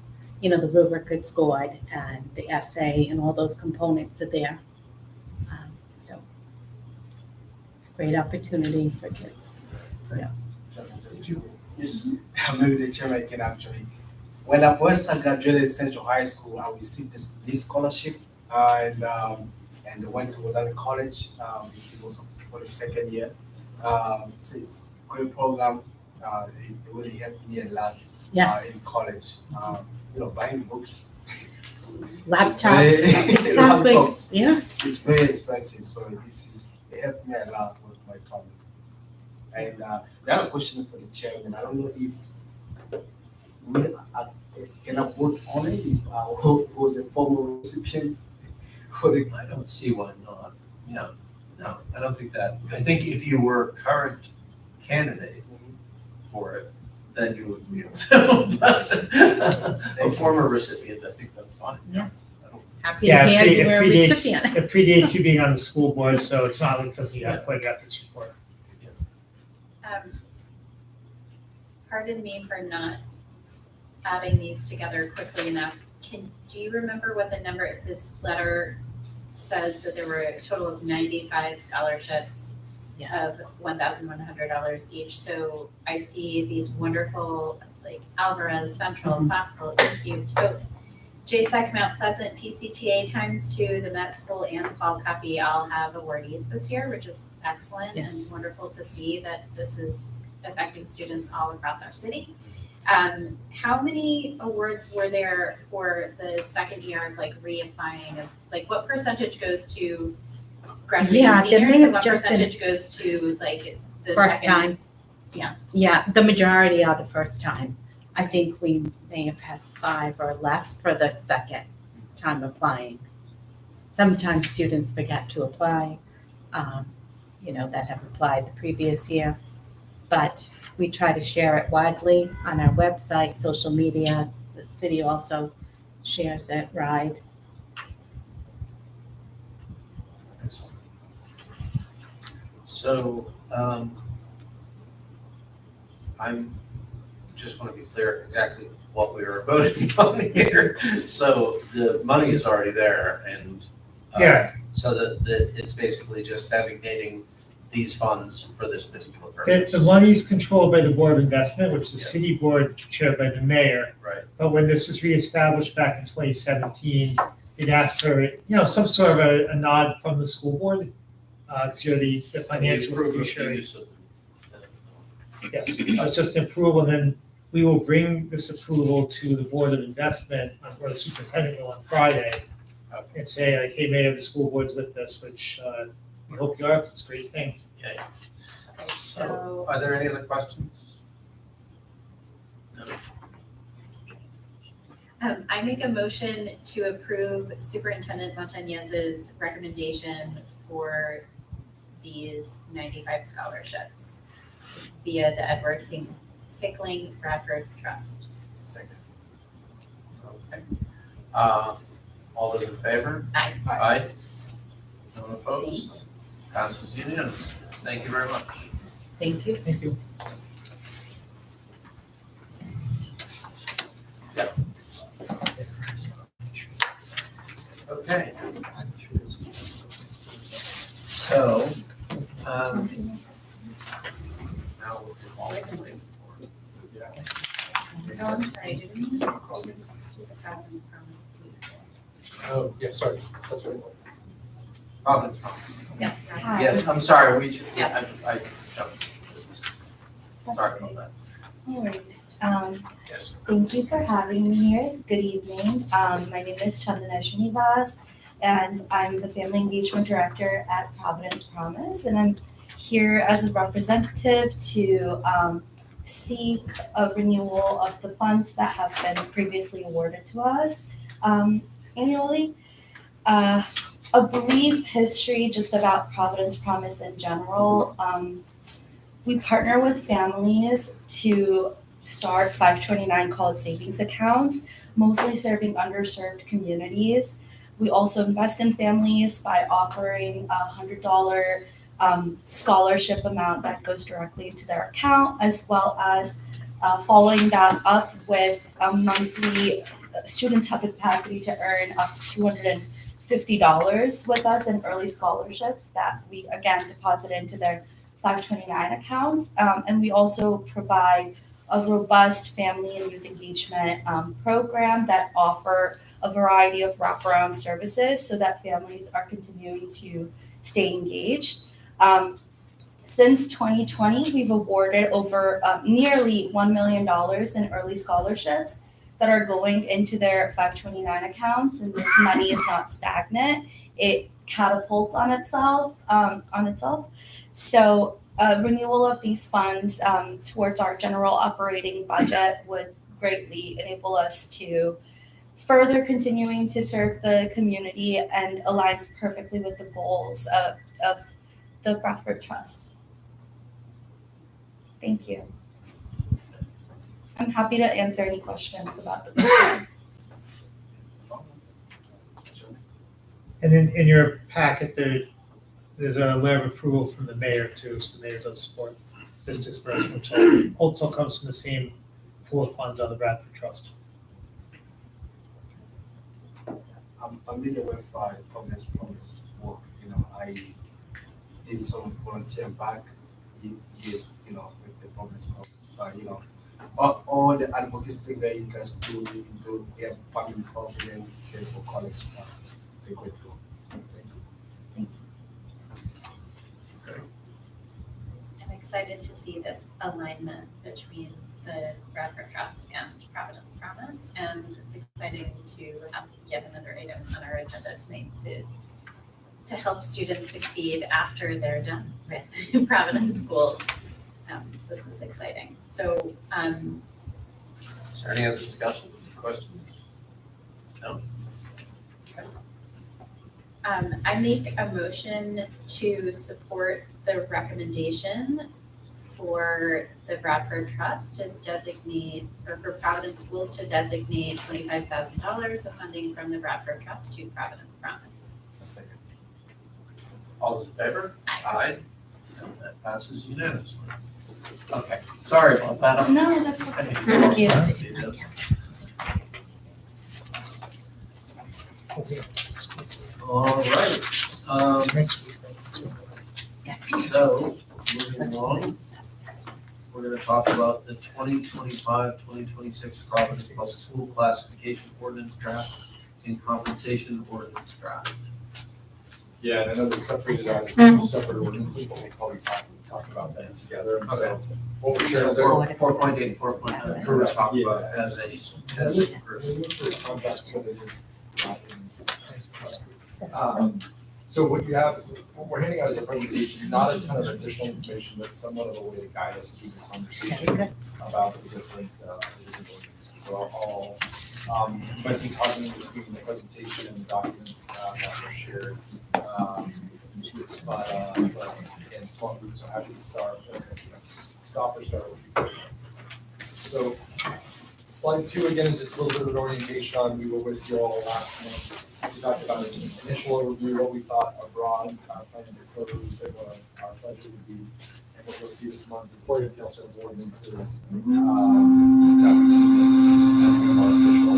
the rubric is scored and the essay and all those components are there. So it's a great opportunity for kids. Maybe the chairman can actually. When I graduated Central High School, I received this scholarship, and went to another college. Received also for the second year. So it's a great program. It really helped me a lot. Yes. In college. Buying books. Laptop. Laptops. Yeah. It's very expensive, so it helped me a lot with my family. And the other question for the chairman, I don't know if we can I vote on it if who was a former recipient for the. I don't see why not. No, I don't think that. I think if you were a current candidate for it, then you would be able to. But a former recipient, I think that's fine. Yeah. I don't- Happy to hear you were a recipient. It predates you being on the school board, so it's not like something you have to put ethics report. Pardon me for not adding these together quickly enough. Do you remember what the number, this letter says that there were a total of 95 scholarships Yes. of $1,100 each. So I see these wonderful, like Alvarez, Central, Classical, EQ, JSEC, Mount Pleasant, PCTA ×2, the Met School, and Paul Cuffey all have awardees this year, which is excellent Yes. and wonderful to see that this is affecting students all across our city. How many awards were there for the second year of reapplying? Of what percentage goes to graduating Yeah, there may seniors, and have what just been percentage goes to the First second? time. Yeah. Yeah, the majority are the first time. I think we may have had 5 or less for the second time applying. Sometimes students forget to apply, that have applied the previous year. But we try to share it widely on our website, social media. The city also shares it, RIDE. So, I'm just want to be clear exactly what we were voting on here. So the money is already there, and Yeah. so that it's basically just designating these funds for this particular purpose. The money is controlled by the Board of Investment, which is the Yeah. city board chaired by the mayor. Right. But when this was reestablished back in 2017, it asked for, some sort of a nod from the school board to the financial We approve of the fiduciary. use of Yes, it's just approval, and then we will bring this approval to the Board of Investment or the superintendent on Friday and say like, hey, Mayor, the school board's with this, which we hope you are, 'cause it's a great thing. So, are there any other questions? I make a motion to approve Superintendent Montañez's recommendation for these 95 scholarships via the Edward Pickling Bradford Trust. Second. Okay. All those in favor? Aye. Aye. No one opposed? Passes unanimously. Thank you very much. Thank you. Thank you. Okay. So, now we'll do all the way Oh, I'm sorry, did we need to call this to the Providence Promise, please? Oh, yeah, sorry. That's right. Providence. Yes. Yes, I'm sorry, Yes. I jumped. Sorry about that. No worries. Yes. Thank you for having me here. Good evening. My name is Chandana Srinivas, and I'm the Family Engagement Director at Providence Promise, and I'm here as a representative to seek a renewal of the funds that have been previously awarded to us annually. A brief history just about Providence Promise in general. We partner with families to start 529 college savings accounts, mostly serving underserved communities. We also invest in families by offering a $100 scholarship amount that goes directly into their account, as well as following that up with a monthly, students have the capacity to earn up to $250 with us in early scholarships that we again deposit into their 529 accounts. And we also provide a robust family and youth engagement program that offer a variety of wraparound services so that families are continuing to stay engaged. Since 2020, we've awarded over nearly $1 million in early scholarships that are going into their 529 accounts, and this money is not stagnant. It catapults on itself. So renewal of these funds towards our general operating budget would greatly enable us to further continuing to serve the community and aligns perfectly with the goals of the Bradford Trust. Thank you. I'm happy to answer any questions about the program. And in your packet, there's a letter of approval from the mayor too, so the mayor does support this disbursement, which also comes from the same pool of funds on the Bradford Trust. I'm familiar with Providence Promise work. I did some volunteer back years, with the Providence Promise. But all the advocacy that you guys do, we have family confidence, save for college stuff. It's a great goal. So thank you. I'm excited to see this alignment between the Bradford Trust and Providence Promise, and it's exciting to have yet another item on our agenda tonight to help students succeed after they're done with Providence schools. This is exciting. So, Is there any other discussion, questions? No? I make a motion to support the recommendation for the Bradford Trust to designate, or for Providence Schools to designate $25,000 of funding from the Bradford Trust to Providence Promise. A second. All those in favor? Aye. Aye. And that passes unanimously. Okay, sorry about that. No, that's okay. Thank you. All right, so, moving along, we're gonna talk about the 2025-2026 Providence Public School Classification Ordinance Draft and Compensation Ordinance Draft. Yeah, and I know we separated out as two separate ordinances, but we'll probably talk talk about them together. And Okay. so what we're sharing is So that 4.8, 4.9, we're talking about as a group. So what you have, what we're handing out is a presentation, not a ton of additional information, but somewhat of a way to guide us through the conversation about the different ordinances. So might be talking between the presentation and the documents that were shared. But again, small groups are happy to stop or start with you. So slide 2 again is just a little bit of an orientation on, we were with you all last month. We talked about an initial overview, what we thought a broad plan to close and what our budget would be. And what you'll see this month is the details of ordinances that we see as kind of our official.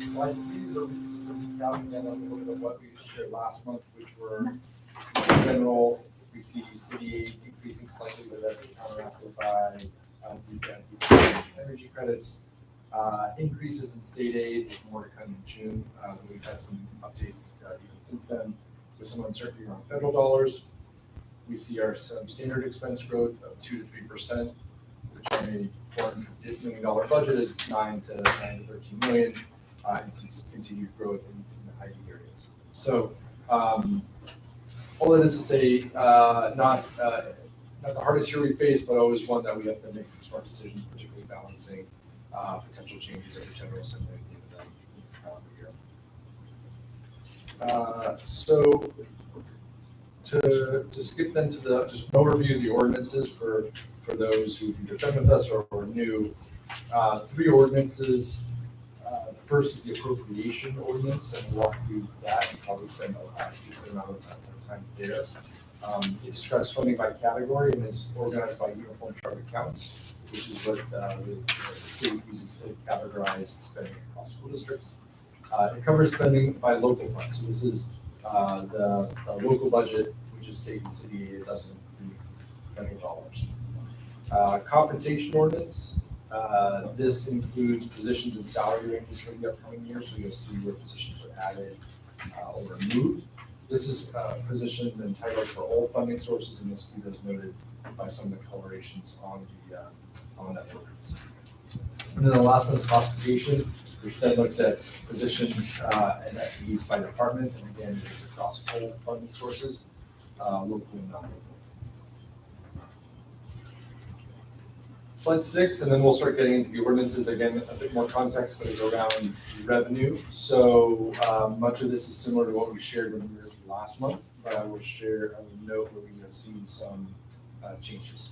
Slide 3 is just a recap again of a little bit of what we shared last month, which were in general, we see city aid increasing slightly, but that's counteracted by energy credits. Increases in state aid, with more to come in June. We've had some updates even since then with some uncertainty around federal dollars. We see our standard expense growth of 2 to 3%, which on a $450 million budget is 9 to 13 million, and some continued growth in the high areas. So all that is to say, not the hardest year we face, but always one that we have to make some smart decisions, particularly balancing potential changes at the General Assembly at the end of the calendar year. So to skip then to just an overview of the ordinances for those who've either been with us or new. 3 ordinances. The first is the appropriation ordinance, and we'll walk through that and probably spend a decent amount of time there. It describes funding by category and is organized by uniform chart accounts, which is what the state uses to categorize spending across school districts. It covers spending by local funds. So this is the local budget, which is state and city. It doesn't include federal dollars. Compensation ordinance. This includes positions and salary ranges for the upcoming year. So you'll see where positions are added or removed. This is positions and titles for all funding sources, and you'll see those noted by some of the colorations on that ordinance. And then the last one is classification, which then looks at positions and FTEs by department, and again, it's across all funding sources, local and non-local. Slide 6, and then we'll start getting into the ordinances. Again, a bit more context, but is around revenue. So much of this is similar to what we shared when we were last month, but I will note where we have seen some changes.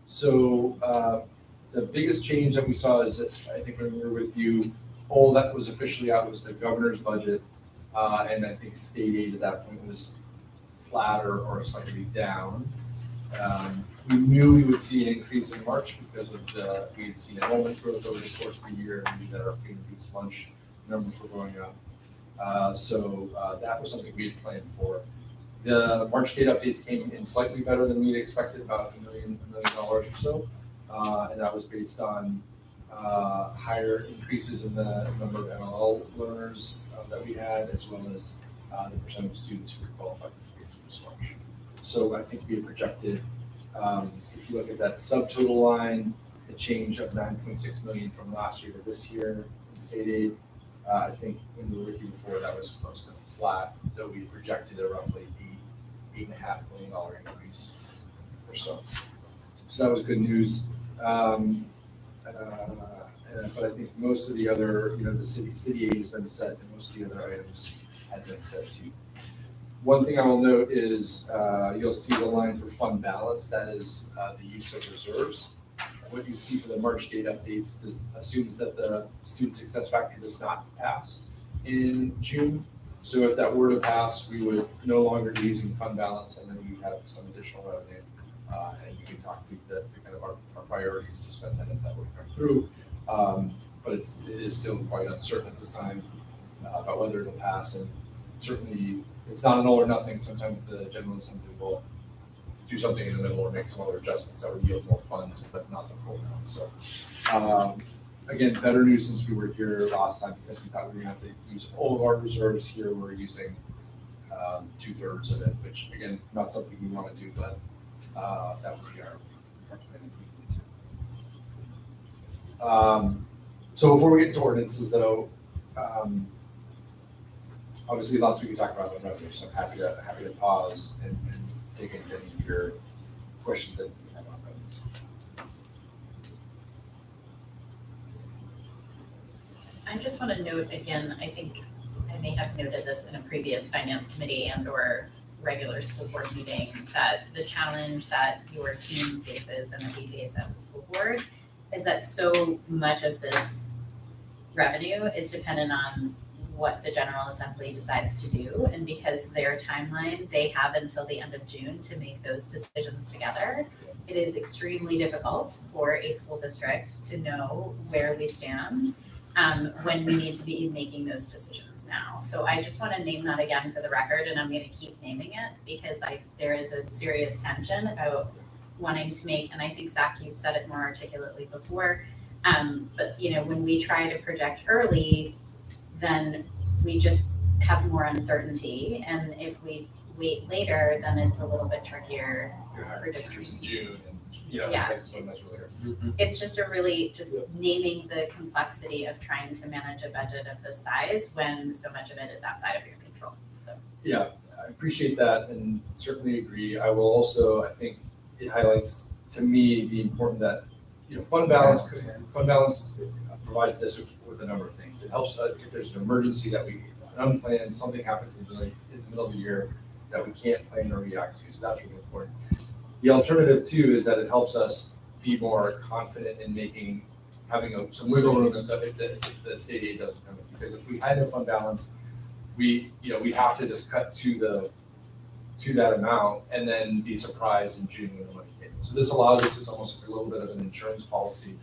So the biggest change that we saw is that I think when we were with you, all that was officially out was the governor's budget, and I think state aid at that point was flat or slightly down. We knew we would see an increase in March because of we had seen enrollment growth over the course of the year, and we knew that our free and reduced lunch numbers were going up. So that was something we had planned for. The March date updates came in slightly better than we had expected, about $1 million or so, and that was based on higher increases in the number of MLL learners that we had, as well as the percentage of students who were qualified for free and reduced lunch. So I think we had projected. If you look at that subtotal line, a change of 9.6 million from last year to this year in state aid. I think when we were with you before, that was close to flat, though we projected a roughly $8.5 million increase or so. So that was good news. But I think most of the other, the city aid has been set, and most of the other items had been set too. One thing I will note is you'll see the line for fund balance. That is the use of reserves. And what you see for the March date updates assumes that the student success factor does not pass in June. So if that were to pass, we would no longer be using fund balance, and then we have some additional revenue. And you can talk through the kind of our priorities to spend that if that were to come through. But it is still quite uncertain at this time about whether it'll pass. And certainly, it's not an all or nothing. Sometimes the General Assembly will do something in the middle or make some other adjustments that would yield more funds, but not the full amount. So again, better news since we were here last time, because we thought we were going to have to use all of our reserves. Here we're using 2/3 of it, which again, not something we want to do, but that would be our plan if we need to. So before we get into ordinances though, obviously lots we can talk about on revenue, so I'm happy to pause and take into any of your questions that you have on revenue. I just want to note again, I think I may have noted this in a previous finance committee and or regular school board meeting, that the challenge that your team faces and that we face as a school board is that so much of this revenue is dependent on what the General Assembly decides to do. And because their timeline, they have until the end of June to make those decisions together. It is extremely difficult for a school district to know where we stand when we need to be making those decisions now. So I just want to name that again for the record, and I'm going to keep naming it because there is a serious tension about wanting to make, and I think Zach, you've said it more articulately before, but when we try to project early, then we just have more uncertainty, and if we wait later, then it's a little bit trickier You're for hiring different teachers in reasons. June and, Yeah, prices went much earlier. It's just naming the complexity of trying to manage a budget of this size when so much of it is outside of your control, so. Yeah, I appreciate that and certainly agree. I will also, I think it highlights to me the important that, fund balance provides us with a number of things. It helps if there's an emergency that an unplanned, something happens in the middle of the year that we can't plan or react to, so that's really important. The alternative too is that it helps us be more confident in having some wiggle room if the state aid doesn't come in. Because if we had no fund balance, we have to just cut to that amount and then be surprised in June when the money came in. So this allows us, it's almost like a little bit of an insurance policy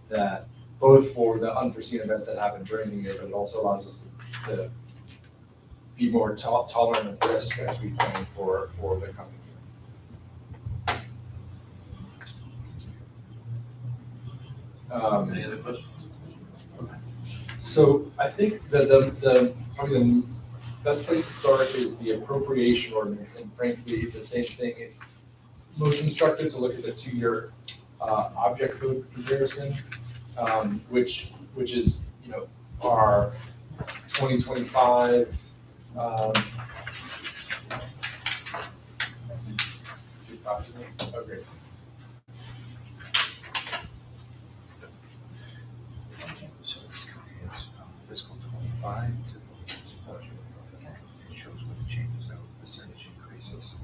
that both for the unforeseen events that happen during the year, but it also allows us to be more tolerant of risk as we plan for the coming year. Any other questions? So I think that the probably the best place to start is the appropriation ordinance, and frankly, the same thing. It's most instructive to look at the 2-year object code comparison, which is our 2025. Okay. So it's fiscal 25 to the budget. It shows what the changes, that percentage increases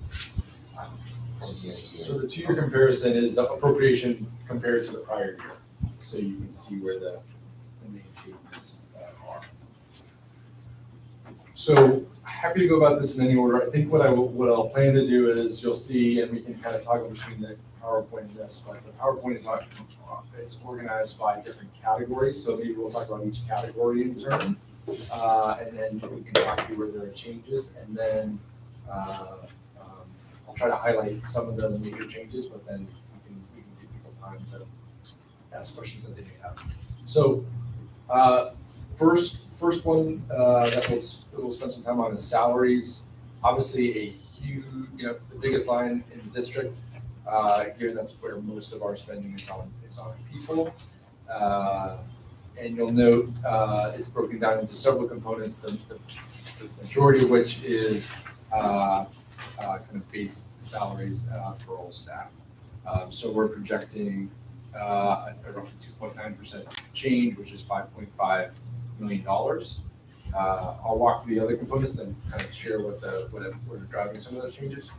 from year to So year. the 2-year comparison is the appropriation compared to the prior year. So you can see where the main changes are. So happy to go about this in any order. I think what I'll plan to do is you'll see, and we can kind of toggle between the PowerPoint and this, but the PowerPoint is it's organized by different categories. So maybe we'll talk about each category in turn, and then we can talk through where there are changes, and then I'll try to highlight some of the major changes, but then we can give people time to ask questions that they may have. So first one that we'll spend some time on is salaries. Obviously a huge, the biggest line in the district, given that's where most of our spending is on people. And you'll note it's broken down into several components, the majority of which is kind of base salaries for all staff. So we're projecting a roughly 2.9% change, which is $5.5 million. I'll walk through the other components, then kind of share what are driving some of those changes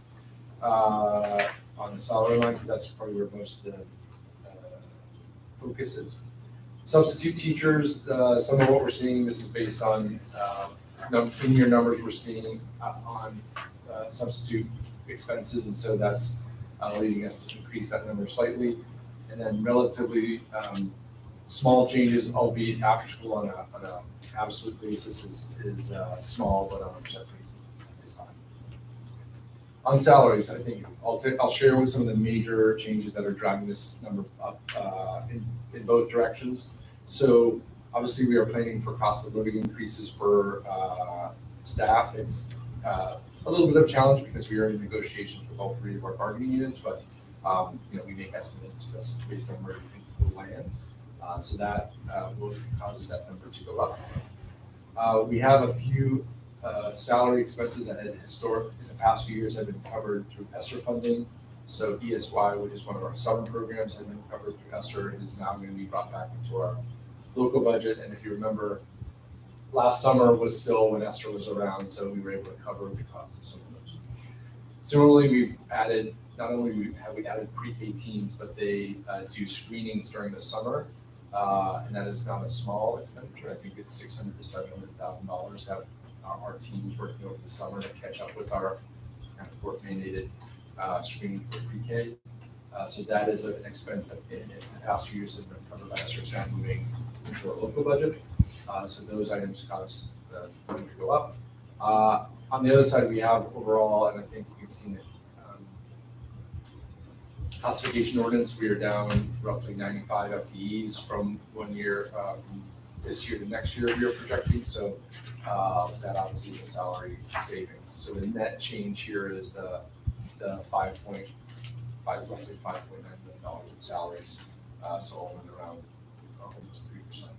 on the salary line, because that's probably where most of the focus is. Substitute teachers, some of what we're seeing, this is based on in-year numbers we're seeing on substitute expenses, and so that's leading us to increase that number slightly. And then relatively small changes, albeit after school on a absolute basis is small, but on a percent basis is high. On salaries, I think I'll share with some of the major changes that are driving this number up in both directions. So obviously we are planning for cost of living increases for staff. It's a little bit of a challenge because we are in negotiations with all three of our bargaining units, but, we make estimates just based on where we think we'll land. So that, will causes that number to go up. We have a few, salary expenses that had in the past few years have been covered through ESSER funding. So ESY, which is one of our summer programs, has been covered through ESSER. It is now going to be brought back into our local budget. And if you remember, last summer was still when ESSER was around, so we were able to cover the costs of some of those. Similarly, we've added, not only have we added pre-K teams, but they do screenings during the summer. And that is not a small expenditure. I think it's $600,000 to $700,000 to have our teams working over the summer to catch up with our kind of work mandated screening for pre-K. So that is an expense that in the past few years has been covered by ESSER, now moving into our local budget. So those items cause the money to go up. On the other side, we have overall, and I think you've seen it, classification ordinance, we are down roughly 95 FTEs from 1 year, from this year to next year we are projecting. So that obviously is a salary savings. So the net change here is the roughly $5.9 million in salaries. So all in around almost 3%.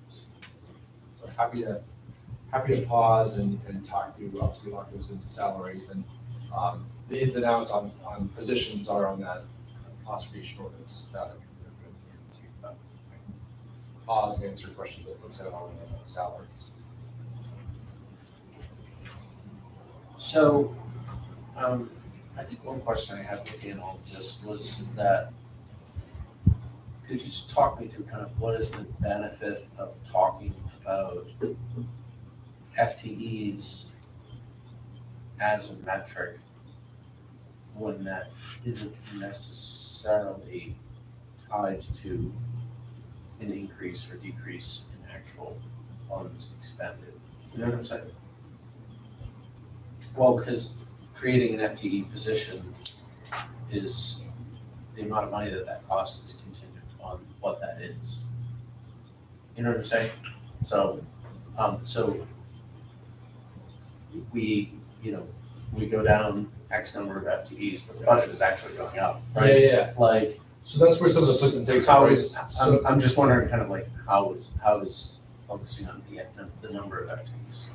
So happy to pause and talk through obviously what goes into salaries, and the ins and outs on positions are on that classification ordinance that we're going into. But I can pause and answer questions that folks have on salaries. So, I think one question I had looking at all of this was that, could you just talk me through kind of what is the benefit of talking about FTEs as a metric when that isn't necessarily tied to an increase or decrease in actual funds expended? You know what I'm saying? Well, because creating an FTE position is the amount of money that costs is contingent on what that is. You know what I'm saying? So, we go down X number of FTEs, but the budget is actually going up, right? Yeah. Like, So that's where some of the puts and takes how are. is, I'm just wondering kind of like, how is focusing on the number of FTEs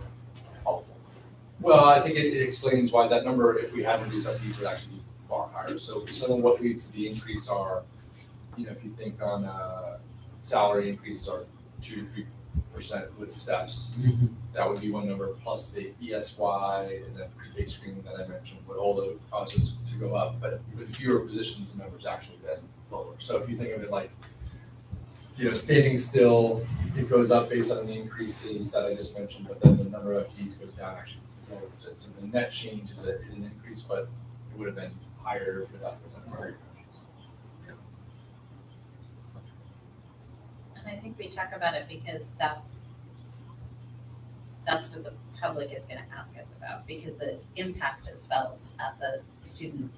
helpful? Well, I think it explains why that number, if we had reduced FTEs, would actually be far higher. So some of what leads to the increase are, if you think on salary increases are 2 to 3% with steps, that would be one number, plus the ESY and the pre-K screening that I mentioned would all those causes to go up. But with fewer positions, the numbers actually then lower. So if you think of it like, standing still, it goes up based on the increases that I just mentioned, but then the number of FTEs goes down actually. So the net change is an increase, but it would have been higher without those numbers. And I think we talk about it because that's what the public is gonna ask us about, because the impact is felt at the student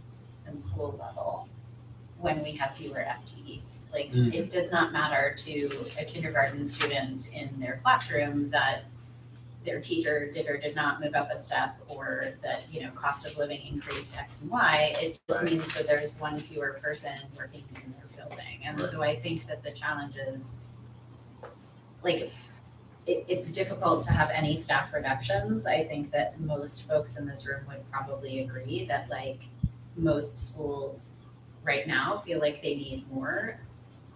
and school level when we have fewer FTEs. Like, it does not matter to a kindergarten student in their classroom that their teacher did or did not move up a step, or that, cost of living increased X and Y. It just means that there's one fewer person working in their building. And so I think that the challenge is, like, it's difficult to have any staff reductions. I think that most folks in this room would probably agree that, like, most schools right now feel like they need more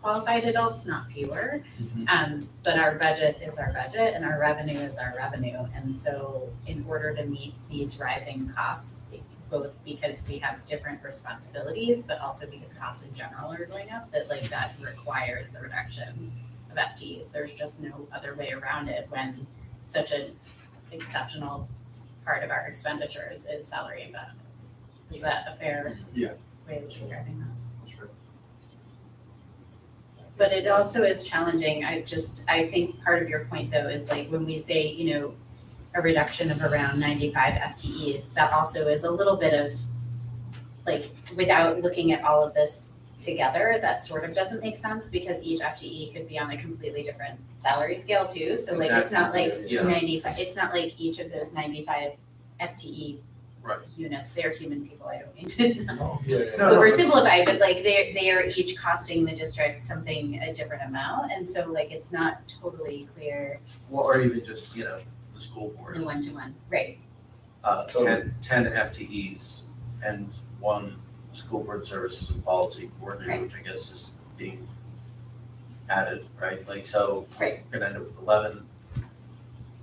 qualified adults, not fewer. But our budget is our budget and our revenue is our revenue. And so in order to meet these rising costs, both because we have different responsibilities, but also because costs in general are going up, that requires the reduction of FTEs. There's just no other way around it when such an exceptional part of our expenditures is salary and benefits. Is that a fair way of describing that? But it also is challenging. I think part of your point though is, like, when we say, a reduction of around 95 FTEs, that also is a little bit of, like, without looking at all of this together, that sort of doesn't make sense, because each FTE could be on a completely different salary scale too. So like, it's not like 95, it's not like each of those 95 FTE Right. units. They're human people, I don't mean to Yeah, oversimplify, but like they are each costing the district something, a different amount, and so like it's not totally clear Well, or even just, the school board. in one-to-one, right? 10 FTEs and 1 school board services and policy coordinator, Right. which I guess is being added, right? Like, so Right. we're gonna end up with 11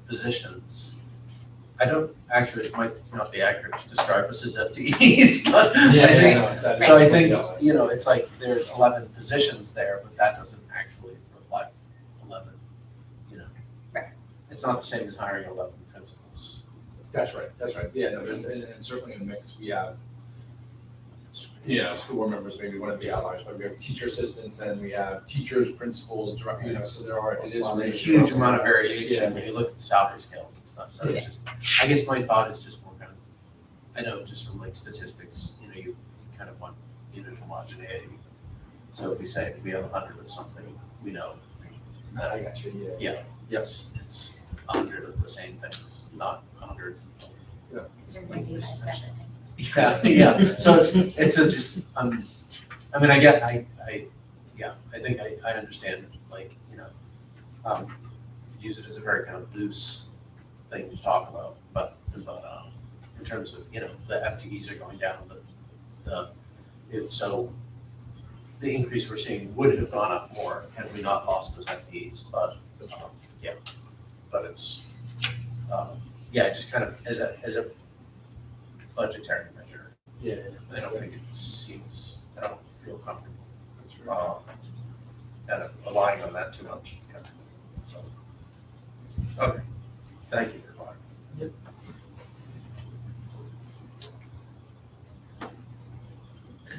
positions. I don't, actually, it might not be accurate to describe us as FTEs, but I think, no, that's- so I think, it's like there's 11 positions there, but that doesn't actually reflect 11, Right. It's not the same as hiring 11 principals. That's right, yeah, no, there's, and certainly in the mix, we have, school board members, maybe one of the outliers, but we have teacher assistants and we have teachers, principals, direct, so there are, it is. There's a huge amount of variation when you look at the salary scales and stuff, so Yeah. it's just, I guess my thought is just more kind of, I know just from like statistics, you kind of want unit homogeneity. So if we say we have 100 of something, we know that, I got you, yeah. yes, it's 100 of the same things, not 100 of Is there going to be separate things? yeah. So it's a just, I mean, I think I understand, like, use it as a very kind of loose thing to talk about, but in terms of, the FTEs are going down, so the increase we're seeing would have gone up more had we not lost those FTEs, but, but it's, just kind of as a budgetary measure. Yeah. I don't think it seems, I don't feel comfortable That's right. kind of relying on that too much. Yeah. So, okay, thank you for clarifying.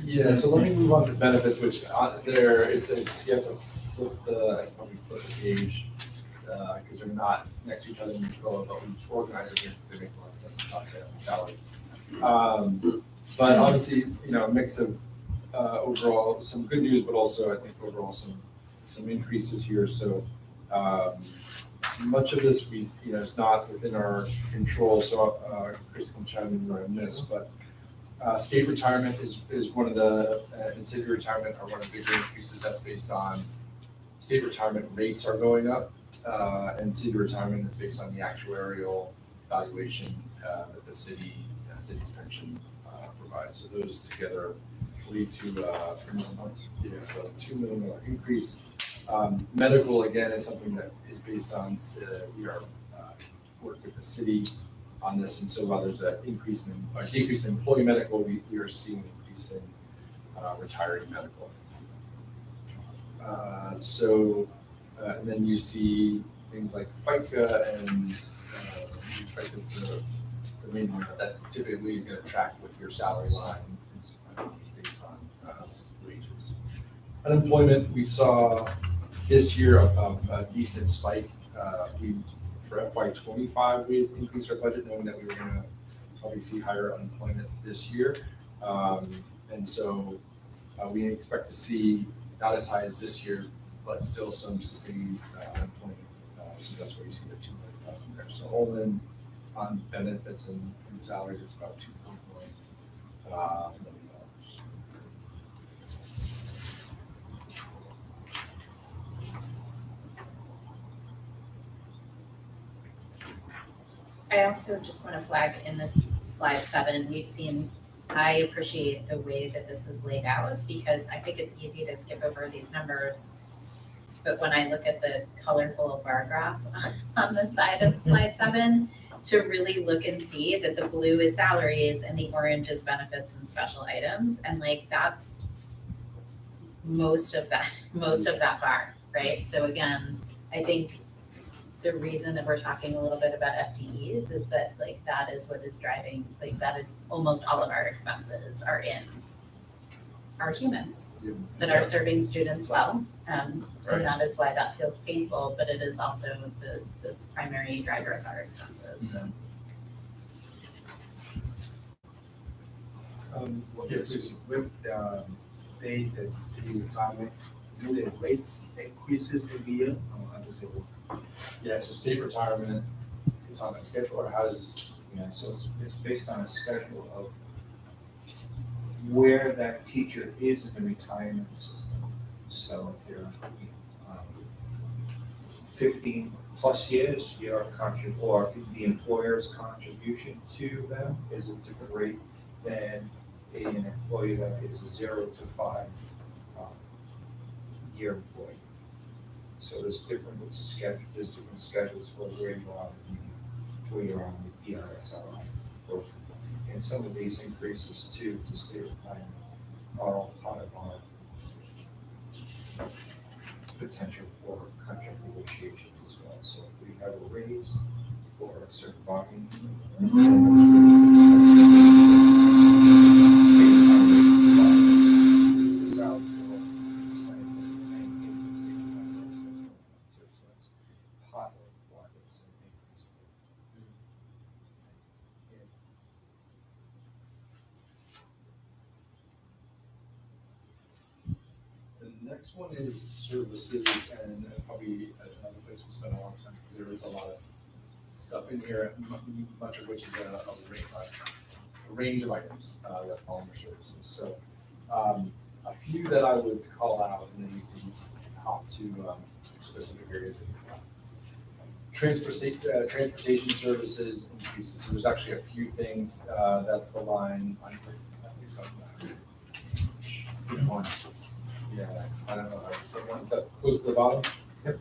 Yeah, so let me move on to benefits, which it's, you have to flip the, I probably flip the page, because they're not next to each other in each row, but we organize them here because they make a lot of sense to talk about salaries. But obviously, a mix of overall some good news, but also I think overall some increases here. So much of this is not within our control. So Chris can chime in on this, but state retirement is one of the and city retirement are one of the bigger increases. That's based on state retirement rates are going up, and city retirement is based on the actuarial valuation that the city's pension provides. So those together lead to a $2 million increase. Medical, again, is something that is based on, we are work with the city on this, and so while there's a decrease in employee medical, we are seeing an increase in retiree medical. And then you see things like FICA, and FICA is the main one that typically is going to track with your salary line based on wages. Unemployment, we saw this year a decent spike. For FY25, we increased our budget knowing that we were going to probably see higher unemployment this year. And so we expect to see not as high as this year, but still some sustained unemployment. So that's where you see the 2 million there. So all in on benefits and salaries, it's about $2.1 million. I also just want to flag in this slide 7, I appreciate the way that this is laid out because I think it's easy to skip over these numbers. But when I look at the colorful bar graph on the side of slide 7, to really look and see that the blue is salaries and the orange is benefits and special items. And like, that's most of that bar, right? So again, I think the reason that we're talking a little bit about FTEs is that like that is what is driving, like that is almost all of our expenses are in our humans that are serving students well. So Right. that is why that feels painful, but it is also the primary driver of our expenses. So. With state and city retirement, do the rates increases every year? How does it work? Yeah, so state retirement is on a schedule, or how does Yeah, so it's based on a schedule of where that teacher is in the retirement system. So if you're 15 plus years, your or the employer's contribution to them is a different rate than an employee that is a 0 to 5 year employee. So there's different schedules for where you are on the ERSRI program. And some of these increases to state retirement are all part of our potential for contract negotiations as well. So if we have a raise for a certain bargaining unit, state retirement, the salaries go up 2% and the state retirement so that's part of why there's an increase there. Yeah. The next one is services, and probably another place we spend a long time, because there is a lot of stuff in here, much of which is a range of items that fall under services. So a few that I would call out, and then you can hop to specific areas. Transportation services increases. So there's actually a few things. That's the line. I think something. Which one? Yeah, I don't know. Someone said close to the bottom. Yep.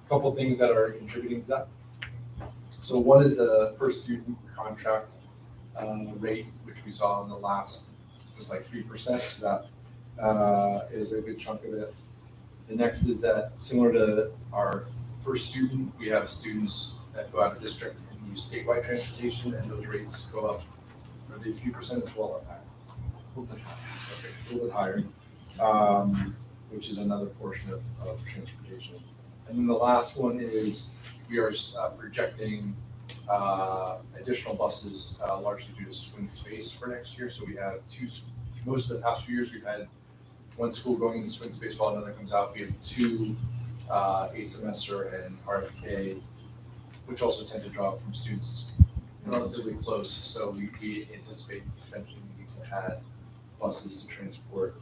Couple things that are contributing to that. So one is the per student contract rate, which we saw in the last, was like 3%. So that is a good chunk of it. The next is that similar to our first student, we have students that go out of district and use statewide transportation, and those rates go up. Are they a few percent as well or higher? A little bit higher, which is another portion of transportation. And then the last one is we are projecting additional buses largely due to swing space for next year. So we have most of the past few years, we've had one school going into swing space while another comes out. We have two a semester and RFK, which also tend to draw from students relatively close. So we anticipate potentially needing to add buses to transport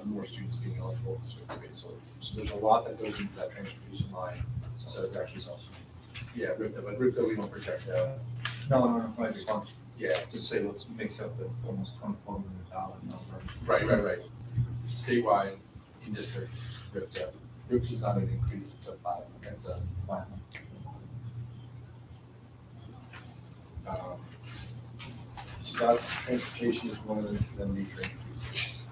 more students being eligible to swing space. So there's a lot that goes into that transportation line. So it's actually also, yeah, RIPTA, but RIPTA we don't project. No, I just want Yeah, to say what makes up the almost $24 million number. right. Statewide, in district, RIPTA. RIPTA is not an increase, it's a flat. It's a flat. So that's transportation is one of the major increases.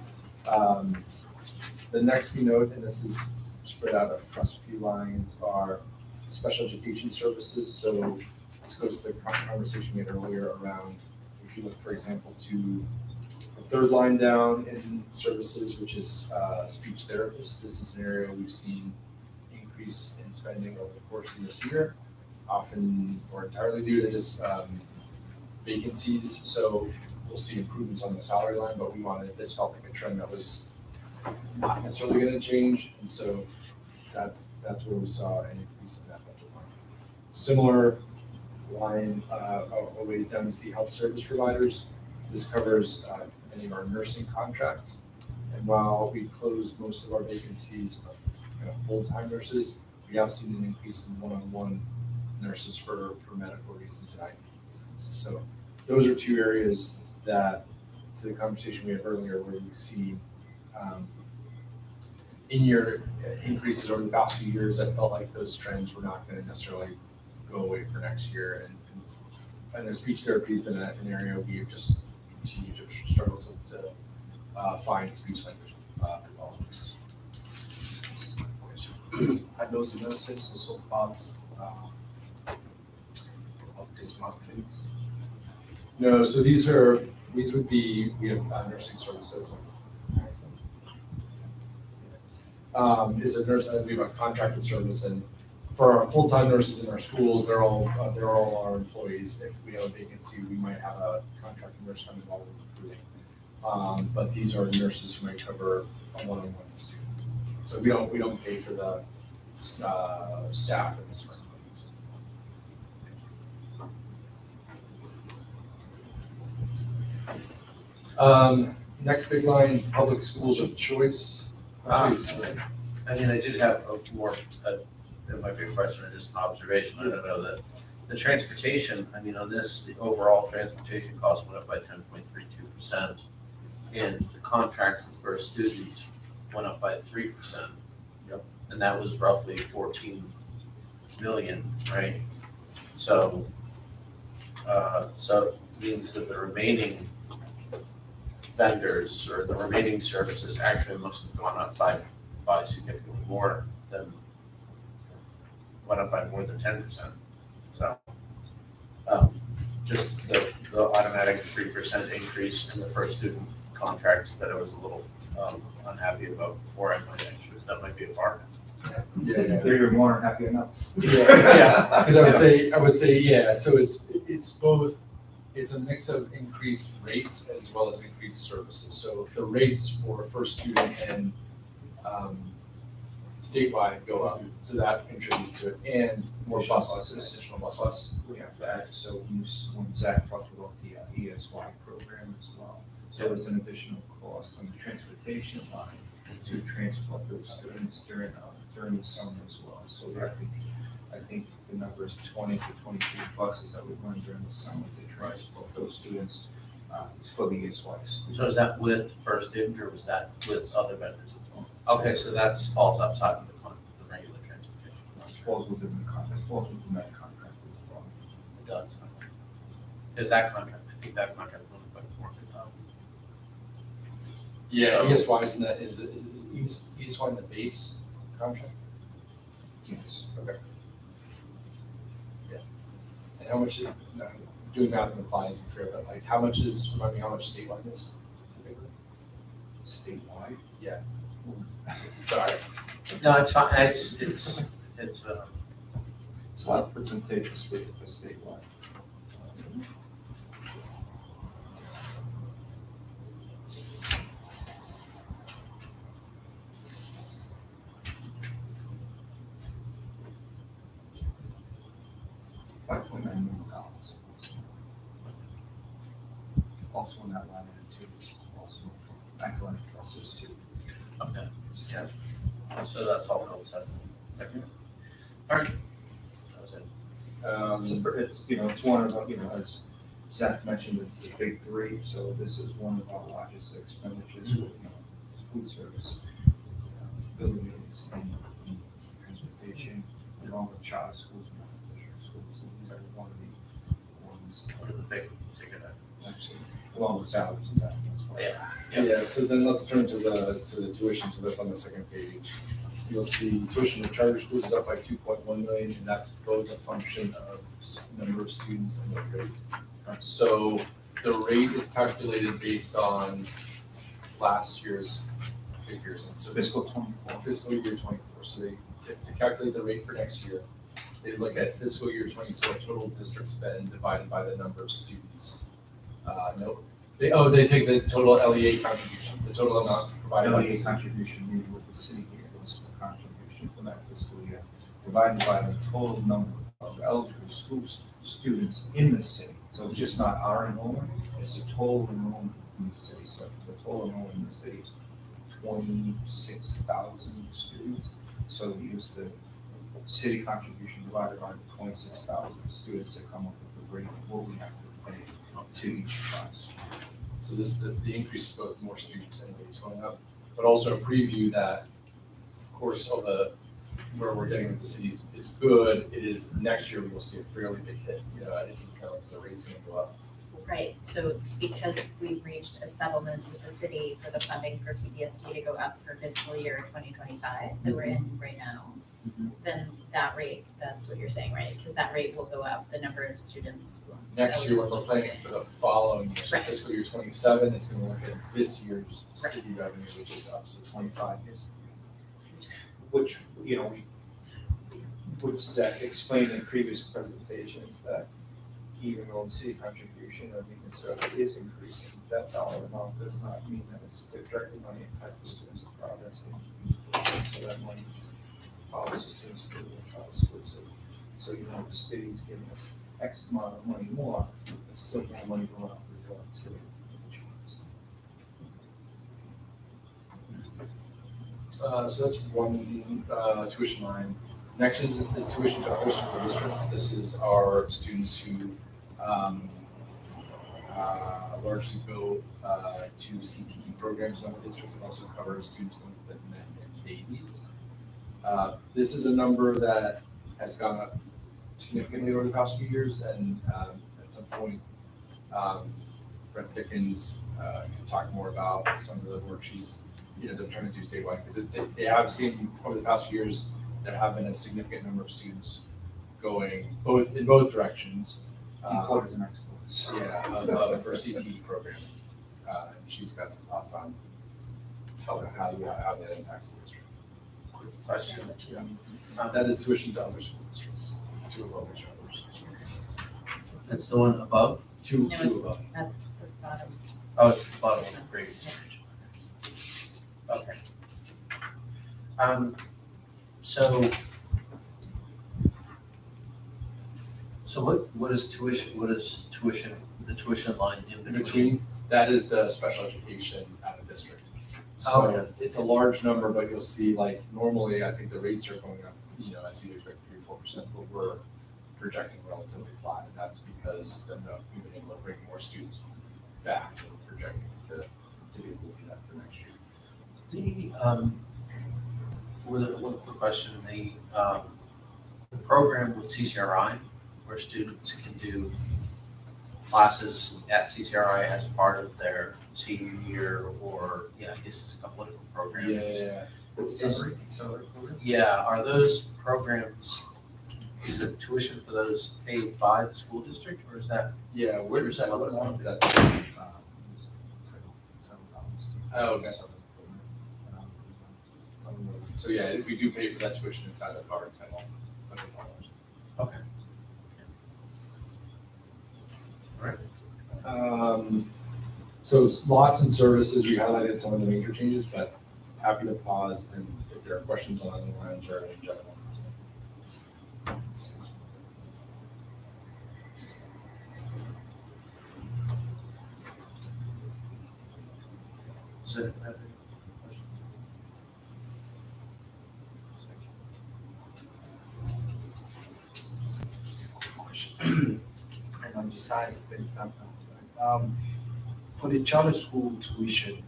The next we note, and this is spread out across a few lines, are special education services. So this goes to the conversation we had earlier around, if you look, for example, to the third line down in services, which is speech therapists. This is an area we've seen increase in spending over the course of this year, often or entirely due to just vacancies. So we'll see improvements on the salary line, but this felt like a trend that was not necessarily going to change, and so that's where we saw an increase in that budget line. Similar line always down, we see health service providers. This covers many of our nursing contracts, and while we closed most of our vacancies of full-time nurses, we have seen an increase in one-on-one nurses for medical reasons and IT reasons. So those are two areas that, to the conversation we had earlier, where we see in-year increases over the past few years that felt like those trends were not going to necessarily go away for next year. And the speech therapy has been an area we have just continued to struggle to find speech language pathologists. Are those nurses also part of the smart clinics? No, so these would be, we have nursing services. Is a nurse, we have a contracted service, and for our full-time nurses in our schools, they're all our employees. If we have a vacancy, we might have a contracted nurse come involved in recruiting. But these are nurses who might cover a one-on-one student. So we don't pay for the staff in the smart clinics. Next big line, public schools of choice. Please. I mean, I did have a more, it might be a question or just an observation, I don't know, that the transportation, I mean, on this, the overall transportation cost went up by 10.32%. And the contract per student went up by 3%. Yep. And that was roughly 14 million, right? So, so it means that the remaining vendors or the remaining services actually must have gone up by significantly more than, went up by more than 10%. So, just the automatic 3% increase in the first student contract that I was a little unhappy about before, that might be a part. Yeah. They're more than happy enough. Yeah, because I would say, yeah, so it's both, it's a mix of increased rates as well as increased services. So the rates for first student and statewide go up, so that contributes to it, and more buses, additional buses. Plus, we have to add, so when Zach talked about the ESY program as well, so there's an additional cost on the transportation line to transport those students during the summer as well. So I think the number is 20 to 22 buses that we run during the summer to transport those students for the ESYs. So is that with first student or was that with other vendors as well? Okay, so that falls outside of the regular transportation. It falls within the contract, falls within that contract as well. It does. Is that contract, I think that contract was only about $400,000. Yeah, So- ESY isn't that, is ESY in the base contract? Yes. Okay. Yeah. And how much, doing math and applies isn't fair, but like, how much is, remind me how much statewide is typically? Statewide? Yeah. Sorry. No, it's fine, it's, It's a lot of puts and takes for statewide. $5.9 million. Also in that line item too, also academic trusses too. okay, yeah. So that's all built up. Okay. All right. That was it. It's, it's one of, as Zach mentioned, the big three, so this is one of our largest expenditures, food service, buildings, and transportation, along with charter schools and non-traditional schools. So these are one of the ones, What are the big ticket items? actually, along with salaries and that as well. Yeah. Yeah, so then let's turn to the tuition, so that's on the second page. You'll see tuition in charter schools is up by 2.1 million, and that's both a function of number of students and the rate. So the rate is calculated based on last year's figures, and so Fiscal 24. fiscal year 24. So they, to calculate the rate for next year, they look at fiscal year 24 total district spend divided by the number of students. They take the total LEA contribution, the total amount provided by the LEA city. contribution made with the city here, was the contribution for that fiscal year, divided by the total number of eligible students in the city. So it's just not our enrollment, it's the total enrollment in the city. So the total enrollment in the city is 26,000 students. So we use the city contribution divided by the 26,000 students to come up with the rate of what we have to pay to each class. So the increase is both more students and rates going up, but also a preview that, of course, all where we're getting with the cities is good. It is next year we will see a fairly big hit, I think it's kind of like the rate's gonna go up. Right, so because we've reached a settlement with the city for the funding for PPSD to go up for fiscal year 2025 that we're in right now, then that rate, that's what you're saying, right? Because that rate will go up, the number of students. Next year, when we're planning for the following year, so Right. fiscal year 27, it's gonna look at this year's city revenue, which is up 25 years. Which, which Zach explained in previous presentations, that even though the city contribution of municipality is increasing, that dollar amount does not mean that it's directly money impact the students of Providence. So that money follows the students to the charter schools. So the city's giving us X amount of money more, but still more money going out the door to So that's one tuition line. Next is tuition to other school districts. This is our students who largely go to CTE programs in other districts, and also covers students with men and babies. This is a number that has gone up significantly over the past few years, and at some point, Brett Dickens can talk more about some of the work they're trying to do statewide, because they have seen over the past few years, there have been a significant number of students going in both directions. Importers and exporters. For CTE program. And she's got some thoughts on how that impacts the district. Quick question. That is tuition to other school districts, two above each other. That's the one above? Two No, it's above. at the bottom. Oh, it's the bottom of the previous page. Okay. So what is tuition, the tuition line in In between? between, that is the special education out of district. Oh, So okay. it's a large number, but you'll see, like, normally, I think the rates are going up, as you'd expect, 3 or 4%, but we're projecting relatively flat, and that's because we've been able to bring more students back and projecting to be able to do that for next year. One quick question, the program with CCRI, where students can do classes at CCRI as part of their senior year, or, I guess it's a political program. Yeah, are those programs, is the tuition for those paid by the school district, or is that? Yeah, where does that, what line is that? Oh, okay. So yeah, if we do pay for that tuition inside the car, it's $100. Okay. So lots and services, we highlighted some of the major changes, but happy to pause and if there are questions on the lines or in general. Does anyone have any questions? And I'm just for the charter school tuition,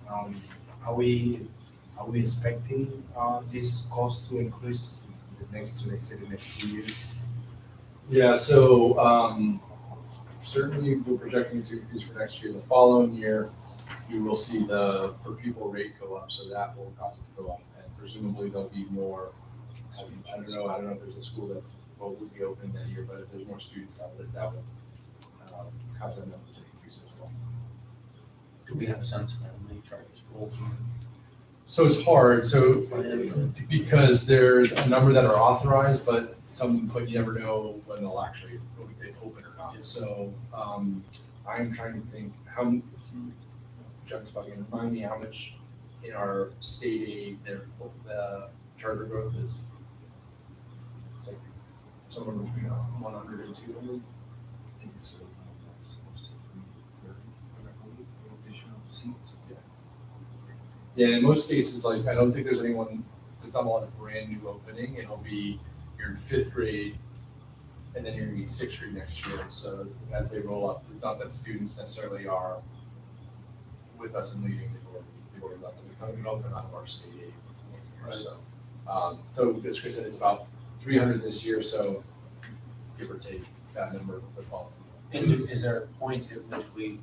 are we expecting this cost to increase let's say the next 2 years? Yeah, so certainly we're projecting to increase for next year. The following year, you will see the per pupil rate go up, so that will cause it to go up. And presumably there'll be more, I don't know if there's a school would be open that year, but if there's more students out there, that would cause that number to increase as well. Do we have a sense of how many charter schools? So it's hard, because there's a number that are authorized, but you never know when they'll actually open or not. So I'm trying to think how, Chuck's probably gonna remind me how much in our state aid the charter growth is. It's like somewhere between 100 and 200. Yeah, in most cases, like, I don't think there's not a lot of brand new opening. It'll be, you're in 5th grade, and then you're gonna be 6th grade next year. So as they roll up, it's not that students necessarily are with us and leaving, they've already left, they're coming open out of our state aid. So as Chris said, it's about 300 this year, so give or take that number the following. And is there a point at which we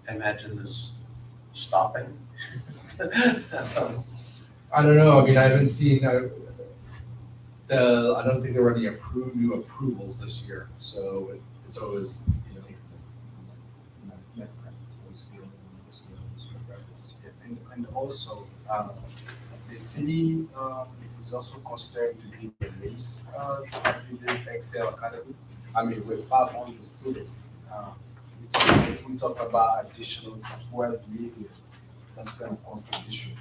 imagine this stopping? I don't know, I mean, I haven't seen, I don't think there were any new approvals this year, so it's always, And also, the city is also considering to give a lease to the Excel Academy. I mean, with 500 students, we talk about additional 12 million. That's going to cost the district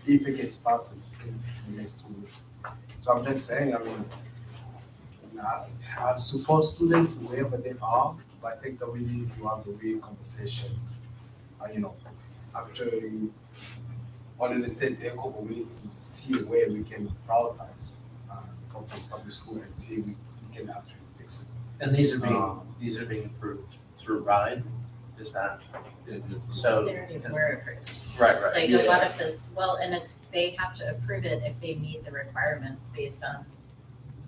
if it gets passes in the next 2 weeks. So I'm just saying, I mean, I support students wherever they are, but I think that we need to have the real conversations, after understand their community to see where we can prioritize Providence Public School and see if we can actually fix it. And these are being approved through RIDE, is that? So, They already were approved. right. Like a lot of this, well, and they have to approve it if they meet the requirements based on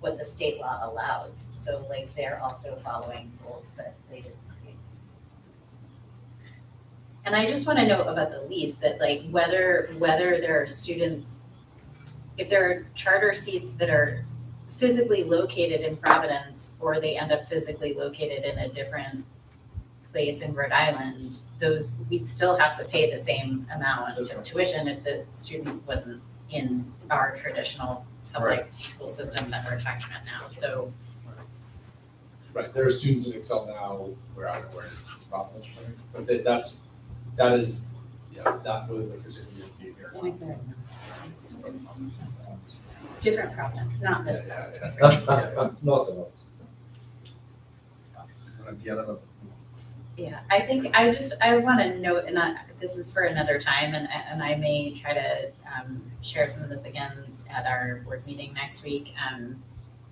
what the state law allows. So like they're also following rules that they didn't create. And I just want to note about the lease that like whether there are students, if there are charter seats that are physically located in Providence or they end up physically located in a different place in Rhode Island, those, we'd still have to pay the same amount of tuition if the student wasn't in our traditional public school system that we're talking about now. So Right, there are students in Excel now where I don't know where it's Providence, right? But that is, not really the physically be here. different Providence, not this. Not the most. It's gonna be another. Yeah, I think I want to note, and this is for another time, and I may try to share some of this again at our board meeting next week.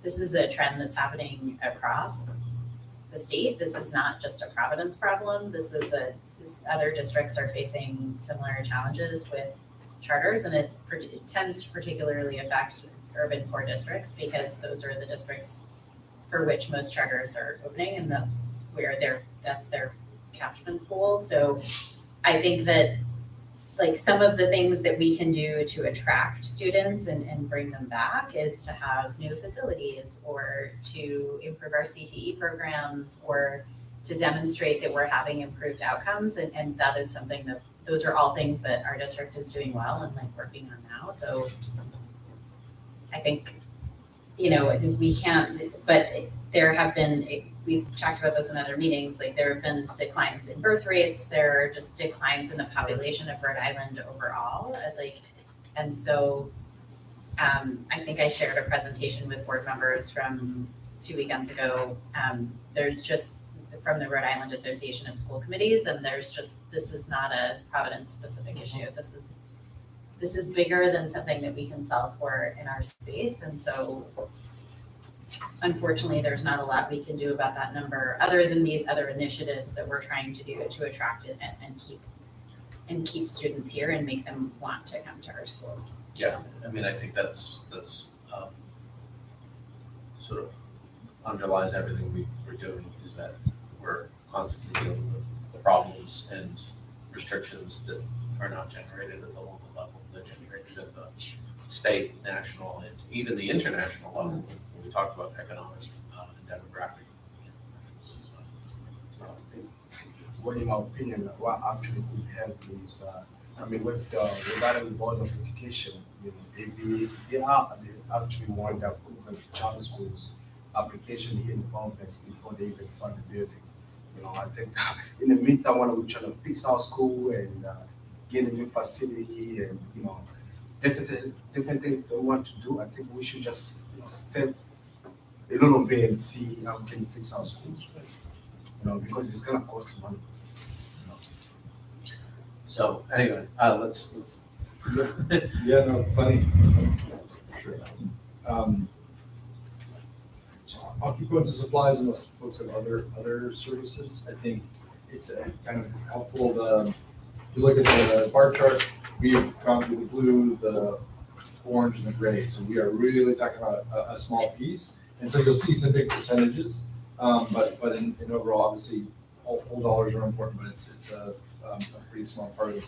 This is a trend that's happening across the state. This is not just a Providence problem. Other districts are facing similar challenges with charters, and it tends to particularly affect urban core districts because those are the districts for which most charters are opening, and that's where that's their catchment pool. So I think that like some of the things that we can do to attract students and bring them back is to have new facilities or to improve our CTE programs or to demonstrate that we're having improved outcomes. And that is something that, those are all things that our district is doing well and like working on now. So I think, we can't, but there have been, we've talked about this in other meetings, like there have been declines in birth rates, there are just declines in the population of Rhode Island overall, and so I think I shared a presentation with board members from 2 weekends ago. There's just from the Rhode Island Association of School Committees, and this is not a Providence specific issue. This is bigger than something that we can solve for in our space, and so unfortunately, there's not a lot we can do about that number other than these other initiatives that we're trying to do to attract it and keep students here and make them want to come to our schools. Yeah, I mean, I think that's sort of underlies everything we're doing is that we're constantly dealing with the problems and restrictions that are not generated at the local level, they're generated at the state, national, and even the international level when we talk about economic and demographic issues as well. Well, in my opinion, what actually could help is, with the Rhode Island Board of Education, they actually want to approve of charter schools application here in Providence before they even fund the building. I think in the meantime, when we're trying to fix our school and get a new facility and different things we want to do, I think we should just step a little bit and see how we can fix our schools first. Because it's gonna cost money. So anyway, let's Yeah, no, funny. Sure. Occupants and supplies, unless folks have other services, I think it's kind of helpful. If you look at the bar chart, we have gone through the blue, the orange, and the gray. So we are really talking about a small piece. And so you'll see some big percentages, but in overall, obviously, all dollars are important, but it's a pretty small part of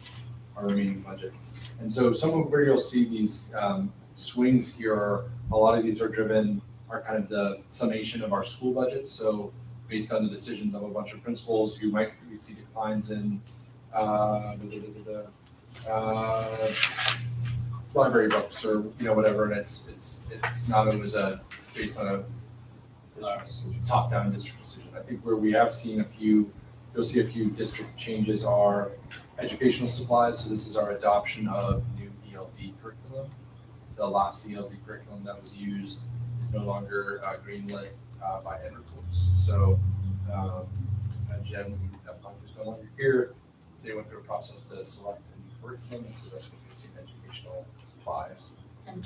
our remaining budget. And so some of where you'll see these swings here, a lot of these are kind of the summation of our school budgets. So based on the decisions of a bunch of principals, you might see declines in library books or whatever, and it's not always based on a top-down district decision. I think where we have seen you'll see a few district changes are educational supplies. So this is our adoption of new ELD curriculum. The last ELD curriculum that was used is no longer greenlit by Edward Courts. So Jen, who's no longer here, they went through a process to select curriculum, and so that's what we see in educational supplies. And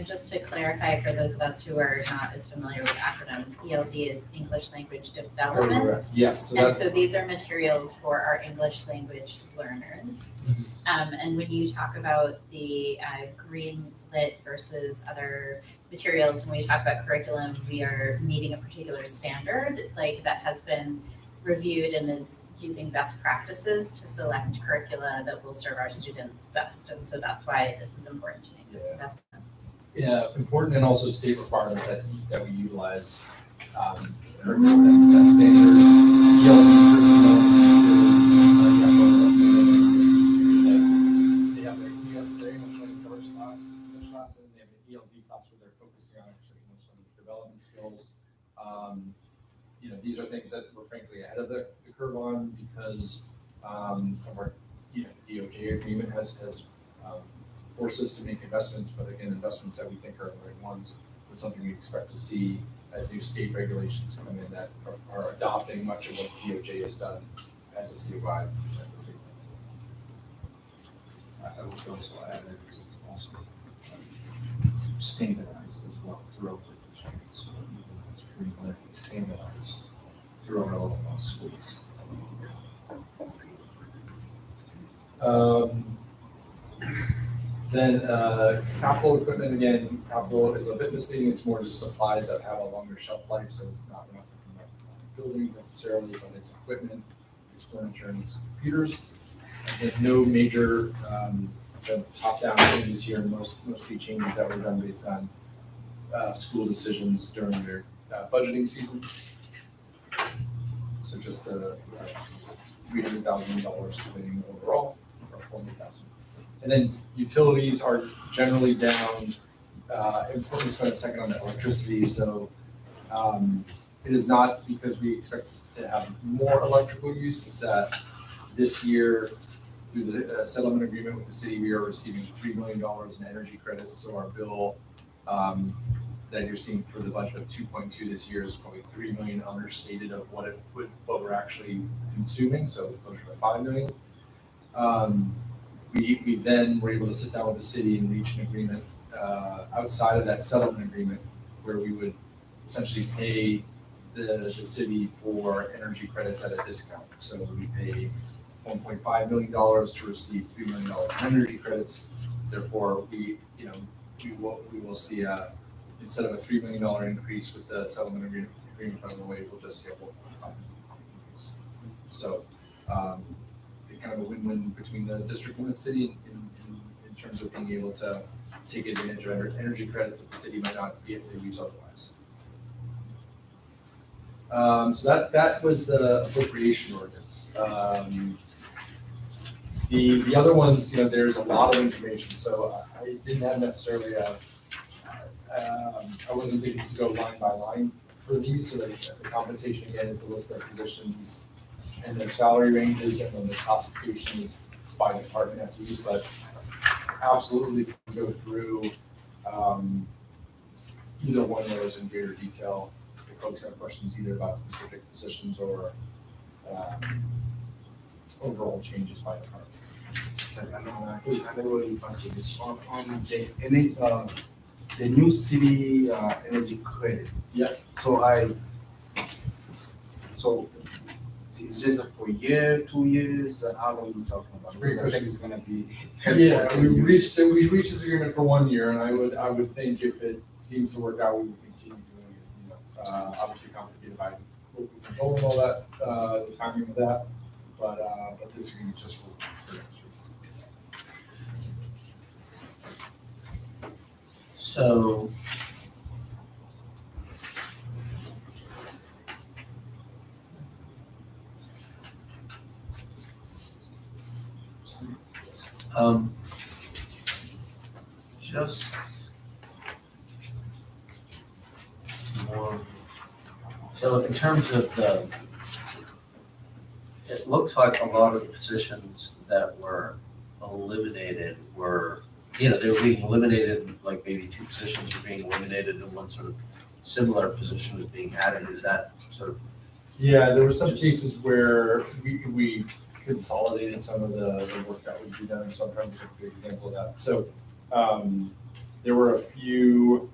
just to clarify for those of us who are not as familiar with acronyms, ELD is English Language Development. Yes, so And that's, so these are materials for our English language learners. And when you talk about the green lit versus other materials, when we talk about curriculum, we are meeting a particular standard, like that has been reviewed and is using best practices to select curricula that will serve our students best. And so that's why this is important to make this investment. yeah, important and also state requirements that we utilize. Curriculum that standard ELD curriculum is, they have their English language first class, English class, and they have an ELD class where they're focusing on actually English language development skills. These are things that we're frankly ahead of the curve on because of our, DOJ agreement has forced us to make investments, but again, investments that we think are the right ones. It's something we expect to see as new state regulations come in that are adopting much of what DOJ has done as a statewide state. I would also add that it's also standardized as well throughout the district, so even it's standardized throughout all of our schools. Then capital equipment, again, capital is a bit misleading. It's more just supplies that have a longer shelf life, so we're not talking about buildings necessarily, but it's equipment, it's furniture, and it's computers. There's no major top-down changes here. Mostly changes that were done based on school decisions during their budgeting season. So just a $300,000 swing overall, or $400,000. And then utilities are generally down. Important to spend a second on the electricity. So it is not because we expect to have more electrical use. It's that this year, through the settlement agreement with the city, we are receiving $3 million in energy credits. So our bill that you're seeing for the budget of 2.2 this year is probably 3 million understated of what we're actually consuming. So closer to 5 million. We then were able to sit down with the city and reach an agreement outside of that settlement agreement where we would essentially pay the city for energy credits at a discount. So we pay $1.5 million to receive $3 million in energy credits. Therefore, we will see instead of a $3 million increase with the settlement agreement on the way, we'll just see a $1.5 million increase. So kind of a win-win between the district and the city in terms of being able to take advantage of energy credits that the city might not be able to use otherwise. So that was the appropriation ordinance. The other ones, there's a lot of information, so I didn't have necessarily I wasn't thinking to go line by line for these, so that the compensation again is the list of positions and their salary ranges, and then the classification is by department entities, but absolutely go through either one of those in greater detail if folks have questions either about specific positions or overall changes by department. I never really answered this on the new city energy credit. Yeah. So it's just for a year, 2 years. How long are we talking about? Great I think it's gonna be. Yeah, we reached this agreement for 1 year, and I would think if it seems to work out, we will continue doing it. Obviously complicated by local control and all that, the timing of that, but this agreement just for next year. So just more, so in terms of it looks like a lot of the positions that were eliminated were, they were being eliminated, like maybe 2 positions were being eliminated and one sort of similar position was being added. Is that sort of? Yeah, there were some cases where we consolidating some of the work that would be done, so I'm trying to take a good example of that. So, there were a few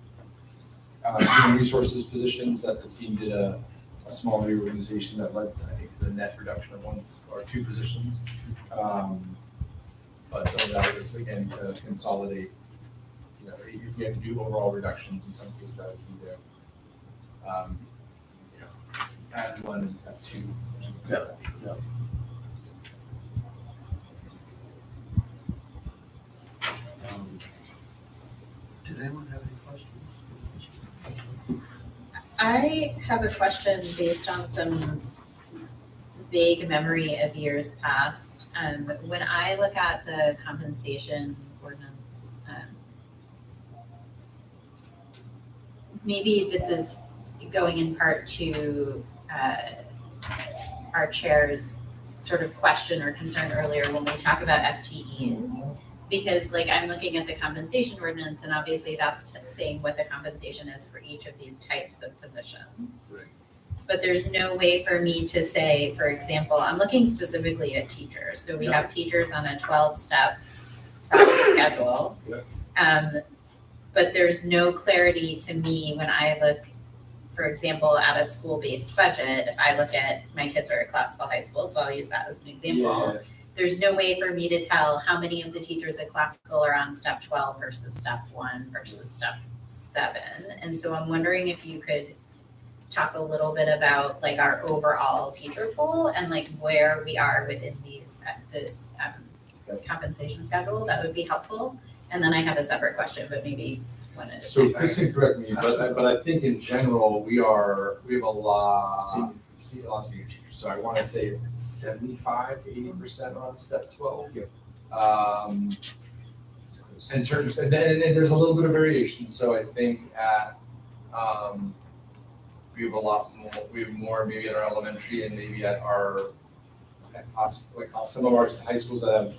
human resources positions that the team did a small reorganization that led to, I think, the net reduction of 1 or 2 positions. But some of that was, again, to consolidate, you know, if you had to do overall reductions, in some cases that would be to, you know, add 1 and add 2. Yeah, yeah. Does anyone have any questions? I have a question based on some vague memory of years past. When I look at the compensation ordinance, maybe this is going in part to our chair's sort of question or concern earlier when we talk about FTEs. Because like I'm looking at the compensation ordinance and obviously that's saying what the compensation is for each of these types of positions. Right. But there's no way for me to say, for example, I'm looking specifically at teachers. So we have teachers on a 12-step salary schedule. But there's no clarity to me when I look, for example, at a school-based budget. If I look at, my kids are at Classical High School, so I'll use that as an example. Yeah. There's no way for me to tell how many of the teachers at Classical are on step 12 versus step 1 versus step 7. And so I'm wondering if you could talk a little bit about like our overall teacher pool and like where we are within this compensation schedule. That would be helpful. And then I have a separate question, but maybe one at a So time. please can correct me, but I think in general, we have a lot of senior teachers. So I want to say 75 to 80% are on step 12. And certain, and there's a little bit of variation. So I think we have a lot more, we have more maybe at our elementary and maybe at class, like some of our high schools that have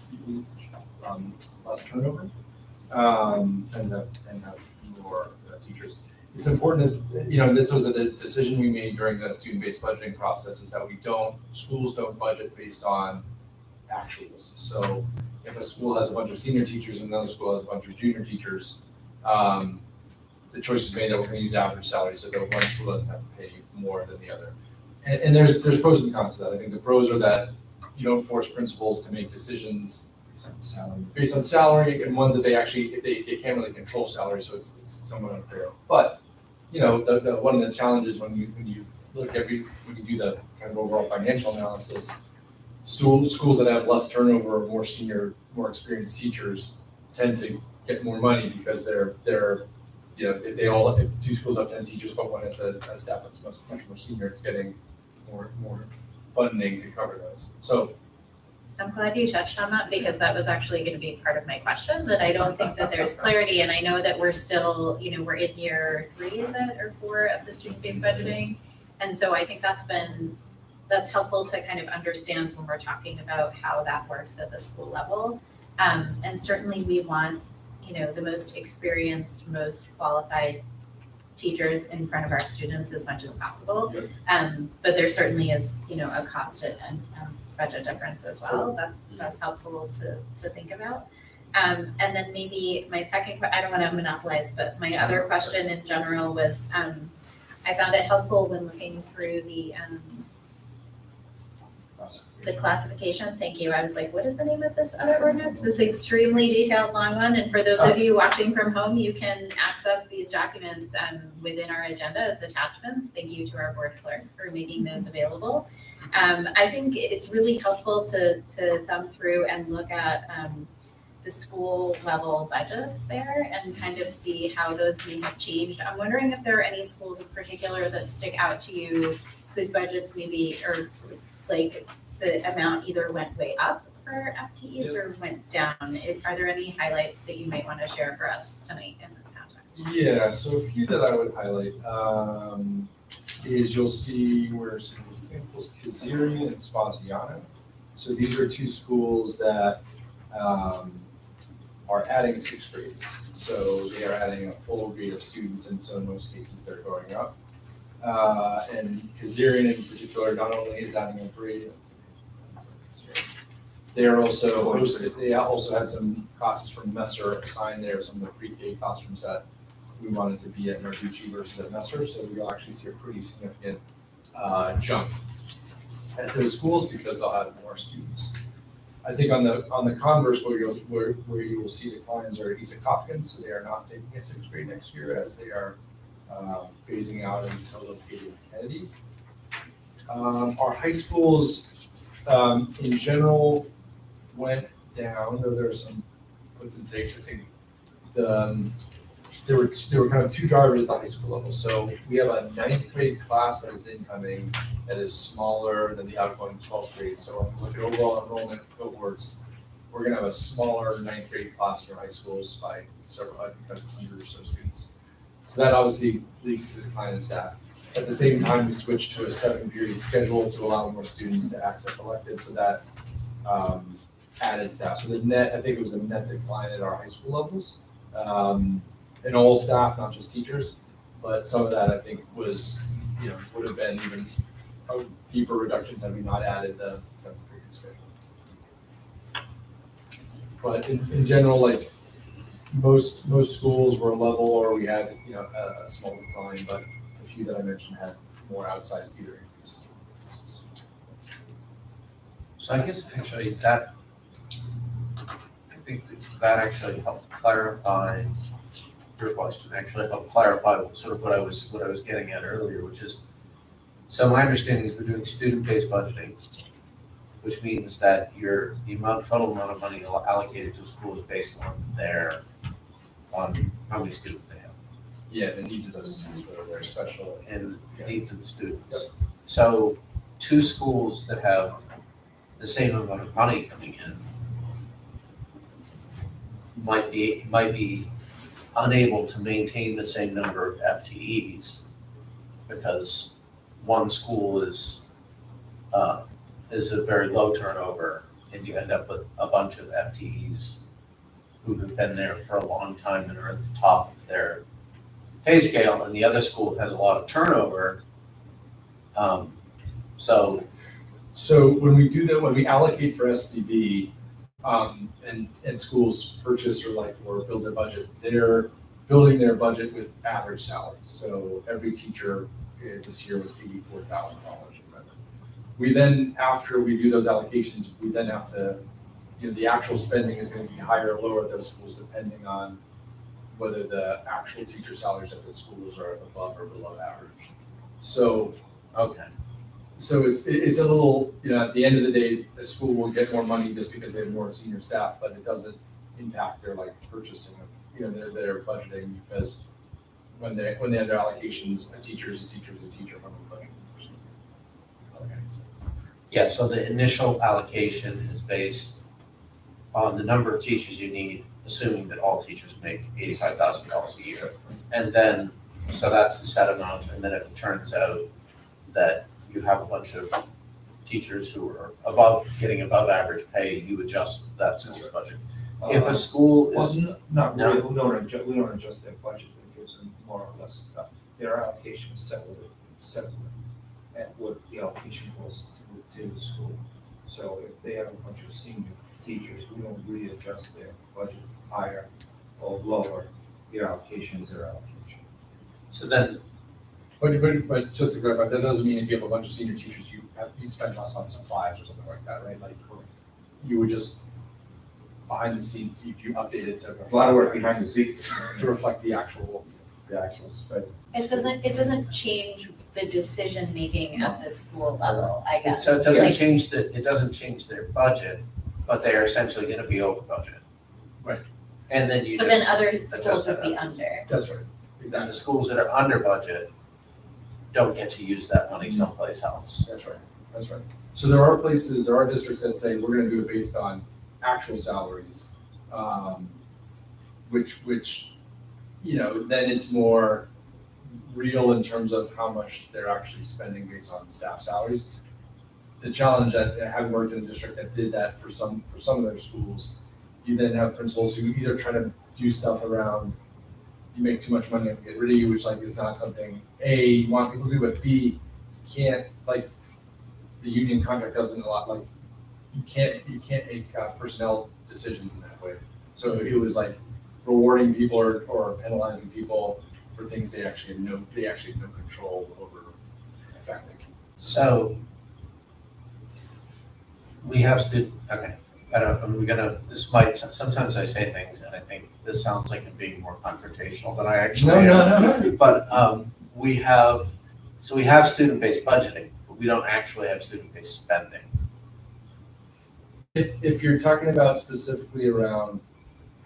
less turnover and have more teachers. It's important that, you know, this was a decision we made during the student-based budgeting process, is that schools don't budget based on actuals. So if a school has a bunch of senior teachers and another school has a bunch of junior teachers, the choice is made that we're gonna use average salary so that one school doesn't have to pay more than the other. And there's pros and cons to that. I think the pros are that you don't force principals to make decisions based on salary, and ones that they can't really control salary, so it's somewhat unfair. But, you know, the one of the challenges when you look when you do the kind of overall financial analysis, schools that have less turnover or more senior, more experienced teachers tend to get more money because they're you know, if 2 schools have 10 teachers, but one has a staff that's much more senior, it's getting more funding to cover those. So I'm glad you touched on that because that was actually going to be part of my question, that I don't think that there's clarity. And I know that we're still, you know, we're in year 3, is it, or 4 of the student-based budgeting. And so I think that's helpful to kind of understand when we're talking about how that works at the school level. And certainly we want, you know, the most experienced, most qualified teachers in front of our students as much as possible. But there certainly is, you know, a cost and budget difference as well. That's helpful to think about. And then maybe my second, I don't want to monopolize, but my other question in general was, I found it helpful when looking through the classification. Thank you. I was like, what is the name of this other ordinance? This extremely detailed long one. And for those of you watching from home, you can access these documents within our agenda as attachments. Thank you to our board clerk for making those available. I think it's really helpful to thumb through and look at the school level budgets there and kind of see how those may have changed. I'm wondering if there are any schools in particular that stick out to you whose budgets maybe, or like the amount either went way up for FTEs or went down. Are there any highlights that you might want to share for us tonight in this context? yeah, so a few that I would highlight is you'll see where some examples, Kazarian and Spaziano. So these are 2 schools that are adding 6 grades. So they are adding a full grade of students, and so in most cases they're going up. And Kazarian in particular not only is adding a grade, they also had some classes from Messer assigned there, some of the pre-K classrooms that we wanted to be at Narducci versus at Messer, so you'll actually see a pretty significant jump at those schools because they'll have more students. I think on the converse, where you will see declines are East Hopkins, so they are not taking a sixth grade next year as they are phasing out and co-located in Kennedy. Our high schools in general went down, though there's some puts and takes. I think there were kind of two drivers at the high school level. So we have a ninth grade class that is incoming that is smaller than the outgoing 12th grade. So when we look at overall enrollment cohorts, we're gonna have a smaller ninth grade class in our high schools by several, I think 100 or so students. So that obviously leads to decline in staff. At the same time, we switched to a 7-period schedule to allow more students to access electives, so that added staff. So the net, I think it was a net decline at our high school levels. In all staff, not just teachers, but some of that I think was, would have been even deeper reductions had we not added the 7-period schedule. But in general, like most schools were level, or we had a small decline, but a few that I mentioned had more outsized either increases. So I guess actually that, I think that actually helped clarify your question, actually helped clarify sort of what I was getting at earlier, which is, so my understanding is we're doing student-based budgeting, which means that the total amount of money allocated to a school is based on how many students they have. Yeah, the needs of those students, whether they're special. And the needs of the students. So 2 schools that have the same amount of money coming in might be unable to maintain the same number of FTEs because one school is a very low turnover and you end up with a bunch of FTEs who have been there for a long time and are at the top of their pay scale, and the other school has a lot of turnover. So when we do that, when we allocate for SPB, and schools purchase or build their budget, they're building their budget with average salaries. So every teacher this year was $84,000. We then, after we do those allocations, we then have to, the actual spending is going to be higher or lower at those schools depending on whether the actual teacher salaries at the schools are above or below average. So, Okay. So it's a little, at the end of the day, the school will get more money just because they have more senior staff, but it doesn't impact their purchasing of, their budgeting, because when they have their allocations, a teacher is a teacher is a teacher from the budget. Okay, Yeah, so the initial allocation is based on the number of teachers you need, assuming that all teachers make $85,000 a year. And then, so that's the set amount, and then if it turns out that you have a bunch of teachers who are getting above average pay, you adjust that school's budget. If a school is. Not really, we don't adjust their budget, it gives them more or less, their allocation is set at what the allocation was to the school. So if they have a bunch of senior teachers, we don't readjust their budget higher or lower, their allocation is their allocation. So then, But just to clarify, that doesn't mean if you have a bunch of senior teachers, you spend less on supplies or something like that, right? You would just, behind the scenes, you update it to. A lot of work behind the scenes. To reflect the actual spend. It doesn't change the decision-making at the school level, I guess. so it doesn't change their budget, but they are essentially gonna be over budget. Right. And then you But just. then other schools adjust would that be up. under. That's right, And the exactly, schools that are under budget don't get to use that money someplace else. that's right. So there are districts that say, we're gonna do it based on actual salaries, which, then it's more real in terms of how much they're actually spending based on staff salaries. The challenge that, having worked in a district that did that for some of their schools, you then have principals who either try to do stuff around, you make too much money and get rid of you, which is not something, A, you want people to do, but B, can't, the union contract doesn't you can't make personnel decisions in that way. So it was like rewarding people or penalizing people for things they actually have no control over affecting. So we have okay, this might, sometimes I say things and I think this sounds like I'm being more confrontational than I actually am. No. But we have student-based budgeting, but we don't actually have student-based spending. If you're talking about specifically around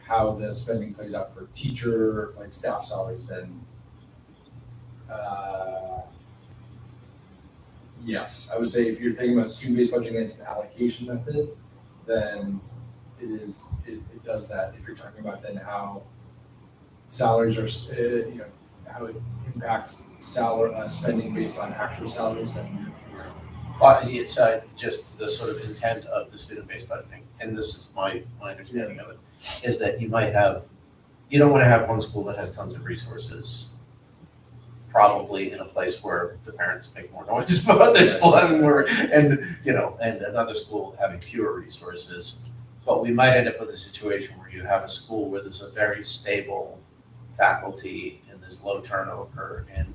how the spending plays out for teacher, like staff salaries, then yes, I would say if you're thinking about student-based budgeting against the allocation method, then it does that. If you're talking about then how salaries are, how it impacts spending based on actual salaries, then It's just the sort of intent of the student-based budgeting, and this is my understanding of it, is that you don't want to have one school that has tons of resources, probably in a place where the parents make more noise about their school having more, and another school having fewer resources. But we might end up with a situation where you have a school where there's a very stable faculty and there's low turnover and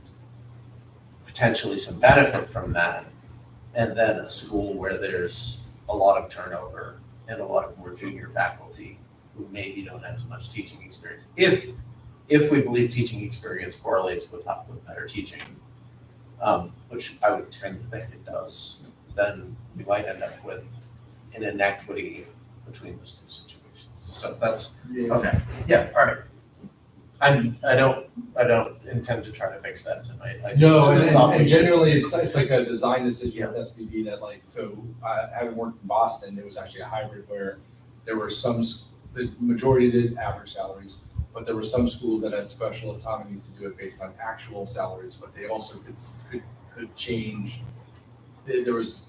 potentially some benefit from that. And then a school where there's a lot of turnover and a lot of more junior faculty who maybe don't have as much teaching experience. If we believe teaching experience correlates with better teaching, which I would tend to think it does, then we might end up with an inequity between those two situations. So that's, okay, yeah, all right. I don't intend to try to fix that tonight. I just no, thought we and should- generally it's like a design decision with SBB that having worked in Boston, it was actually a hybrid where there were the majority did average salaries, but there were some schools that had special autonomies to do it based on actual salaries, but they also could change. There was,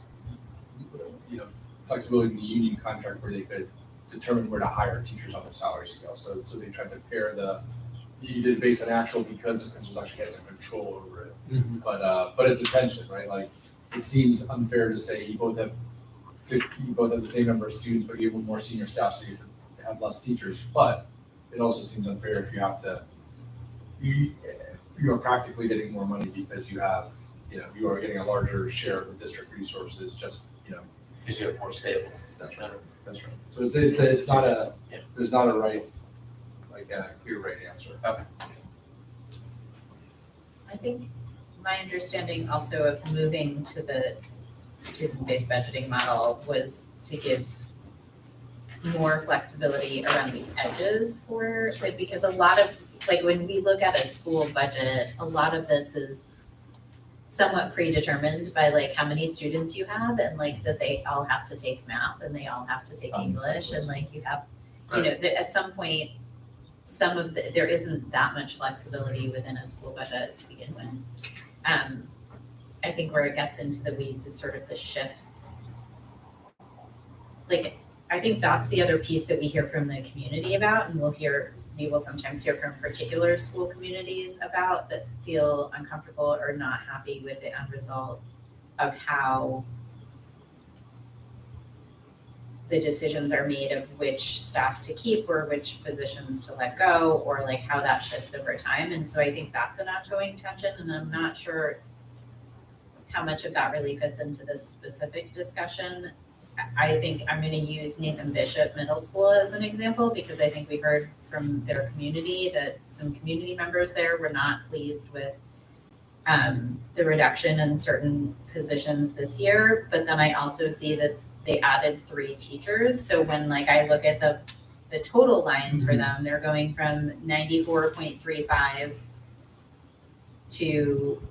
flexibility in the union contract where they could determine where to hire teachers on the salary scale. So they tried to pair you did it based on actual because the principals actually had some control over it. Mm-hmm. But it's a tension, right? Like it seems unfair to say you both have the same number of students, but you have more senior staff, so you have less teachers. But it also seems unfair if you have to. You are practically getting more money because you have, you are getting a larger share of the district resources. Just because you're more stable. That's right. That's right. So it's not there's not a right, clear right answer. Okay. I think my understanding also of moving to the student-based budgeting model was to give more flexibility around the edges because a lot of, when we look at a school budget, a lot of this is somewhat predetermined by how many students you have and that they all have to take math and they all have to take English and you have, at some point, there isn't that much flexibility within a school budget to begin with. I think where it gets into the weeds is sort of the shifts. I think that's the other piece that we hear from the community about, and we will sometimes hear from particular school communities about that feel uncomfortable or not happy with the end result of how the decisions are made of which staff to keep or which positions to let go, or how that shifts over time. And so I think that's an ongoing tension, and I'm not sure how much of that really fits into this specific discussion. I think I'm going to use Nathan Bishop Middle School as an example because I think we heard from their community that some community members there were not pleased with the reduction in certain positions this year. But then I also see that they added 3 teachers. So when I look at the total line for them, they're going from 94.35 to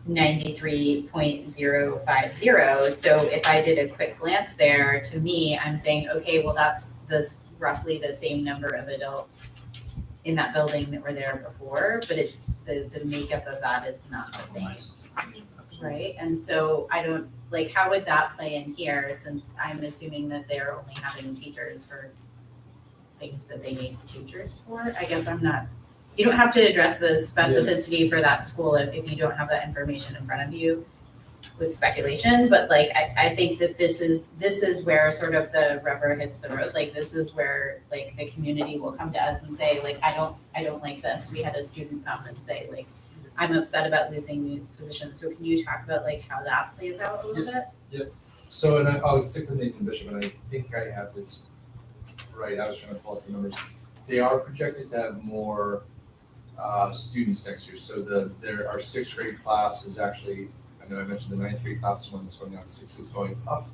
93.050. So if I did a quick glance there, to me, I'm saying, okay, well, that's roughly the same number of adults in that building that were there before, but it's the makeup of that is not the same, right? And so I don't, how would that play in here, since I'm assuming that they're only having teachers for things that they need teachers for? I guess you don't have to address the specificity for that school if you don't have that information in front of you. with speculation, but like, I think that this is where sort of the rubber hits the road. Like, this is where like the community will come to us and say, like, I don't like this. We had a student come and say, like, I'm upset about losing these positions. So can you talk about like how that plays out a little bit? So, and I'll stick with Nathan Bishop, and I think I have this right, I was trying to pull up the numbers. They are projected to have more students next year, so our sixth grade class is actually, I know I mentioned the ninth grade class is one that's going down, sixth is going up,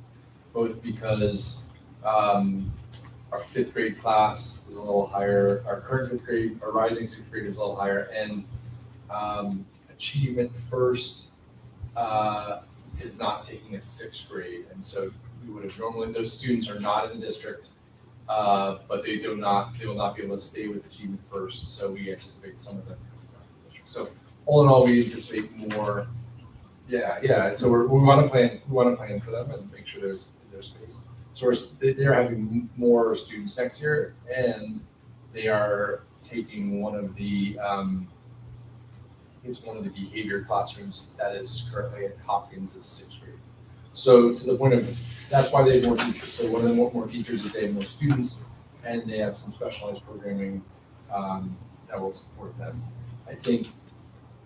both because our fifth grade class is a little higher, our current fifth grade, our rising sixth grade is a little higher, and achievement first is not taking a sixth grade, and so we would have normally, those students are not in the district, but they will not be able to stay with achievement first, so we anticipate some of them coming back to the district. So all in all, we anticipate more, so we want to plan for them and make sure there's space. So they're having more students next year, and they are taking one of the behavior classrooms that is currently at Hopkins is sixth grade. So to the point of, that's why they have more teachers. So one of them more teachers is they have more students, and they have some specialized programming that will support them. I think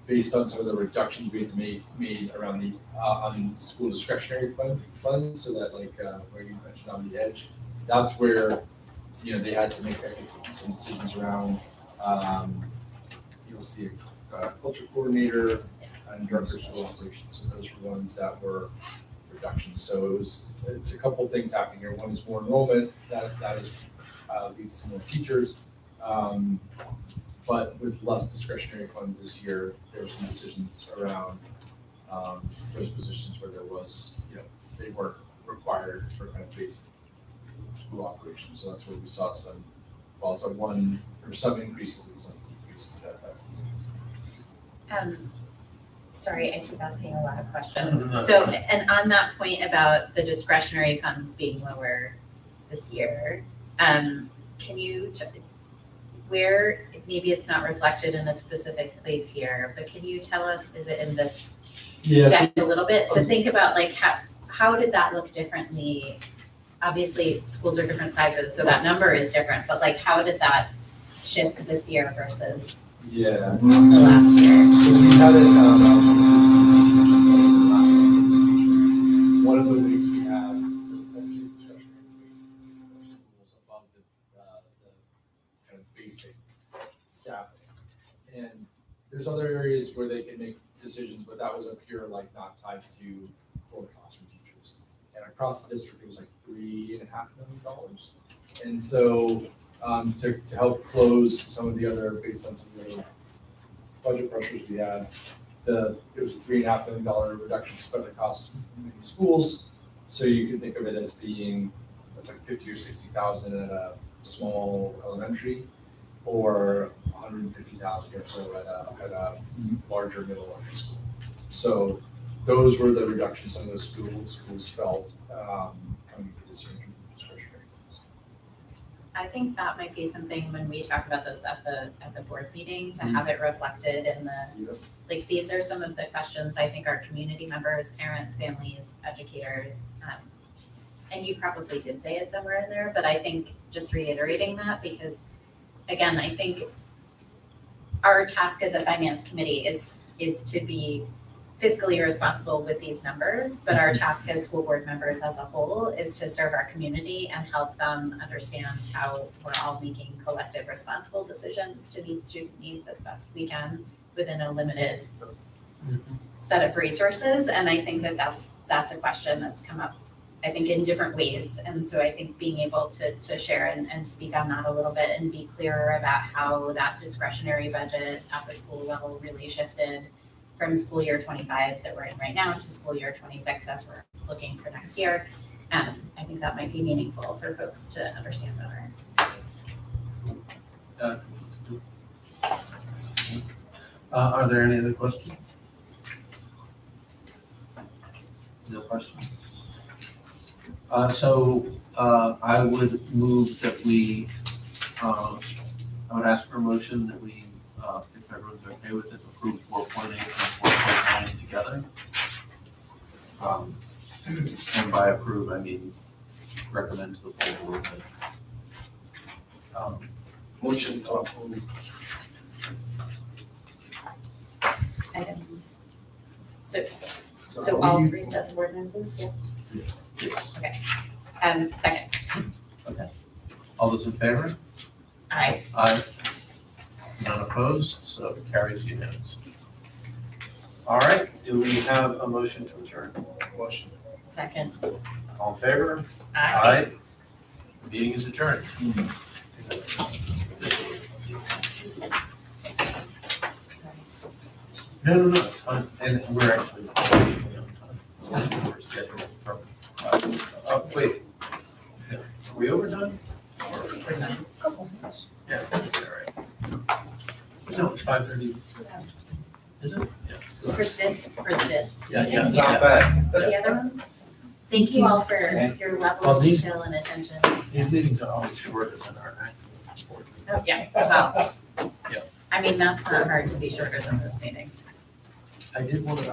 based on some of the reductions we had to made around the on school discretionary funds, so that like where you mentioned on the edge, that's where they had to make I think some decisions around. You'll see a culture coordinator and director of school operations. So those were ones that were reductions. So it's a couple of things happening here. One is more enrollment that is leads to more teachers. But with less discretionary funds this year, there were some decisions around those positions where there was, they weren't required for kind of basic school operations. So that's where we saw some, there were some increases and some decreases at that specific. Sorry, I keep asking a lot of questions. So, and on that point about the discretionary funds being lower this year, can you, where, maybe it's not reflected in a specific place here, but can you tell us, is it in this deck a little bit, to think about like how did that look differently? Obviously, schools are different sizes, so that number is different, but like how did that shift this year versus the last year? So we had it, one of the weeks we had was essentially discretionary for schools above the kind of basic staffing. And there's other areas where they can make decisions, but that was a pure like not tied to full classroom teachers. And across the district, it was like $3.5 million. And so to help close some of the other, based on some of the budget pressures we had, it was a $3.5 million reduction spread across many schools. So you can think of it as being, that's like 50 or 60,000 at a small elementary, or 150,000 or so at a larger middle elementary school. So those were the reductions some of those schools felt coming to this year in terms of discretionary funds. I think that might be something when we talk about this at the board meeting, to have it reflected in the, like, these are some of the questions I think our community members, parents, families, educators, and you probably did say it somewhere in there, but I think just reiterating that, because again, I think our task as a finance committee is to be fiscally responsible with these numbers, but our task as school board members as a whole is to serve our community and help them understand how we're all making collective responsible decisions to meet student needs as best we can within a limited set of resources. And I think that that's a question that's come up, I think, in different ways. And so I think being able to share and speak on that a little bit and be clearer about how that discretionary budget at the school level really shifted from school year 25 that we're in right now to school year 26 as we're looking for next year. I think that might be meaningful for folks to understand better. Are there any other questions? No questions? I would move that I would ask for a motion that we, if everyone's okay with it, approve 4.8 and 4.9 together. And by approve, I mean recommend to the full board that, Motion to approve. Items. So all three sets of ordinances, yes? yes. Second. All those in favor? Aye. Aye. None opposed, so it carries unanimously. All right, do we have a motion to adjourn? Motion. Second. All in favor? Aye. The meeting is adjourned. No, it's fine, and we're actually. We're scheduled from, wait. Yeah. Are we overdone? Yeah, that's all right. No, it's 5:30. Is it? Yeah. For this. Yeah, yeah. meeting, Not bad. The other ones? Thank you all for your level Well, of these- detail and attention. These meetings are always shorter than our actual board. Oh, yeah, well. Yeah. I mean, that's not hard to be shorter than those meetings. I did want to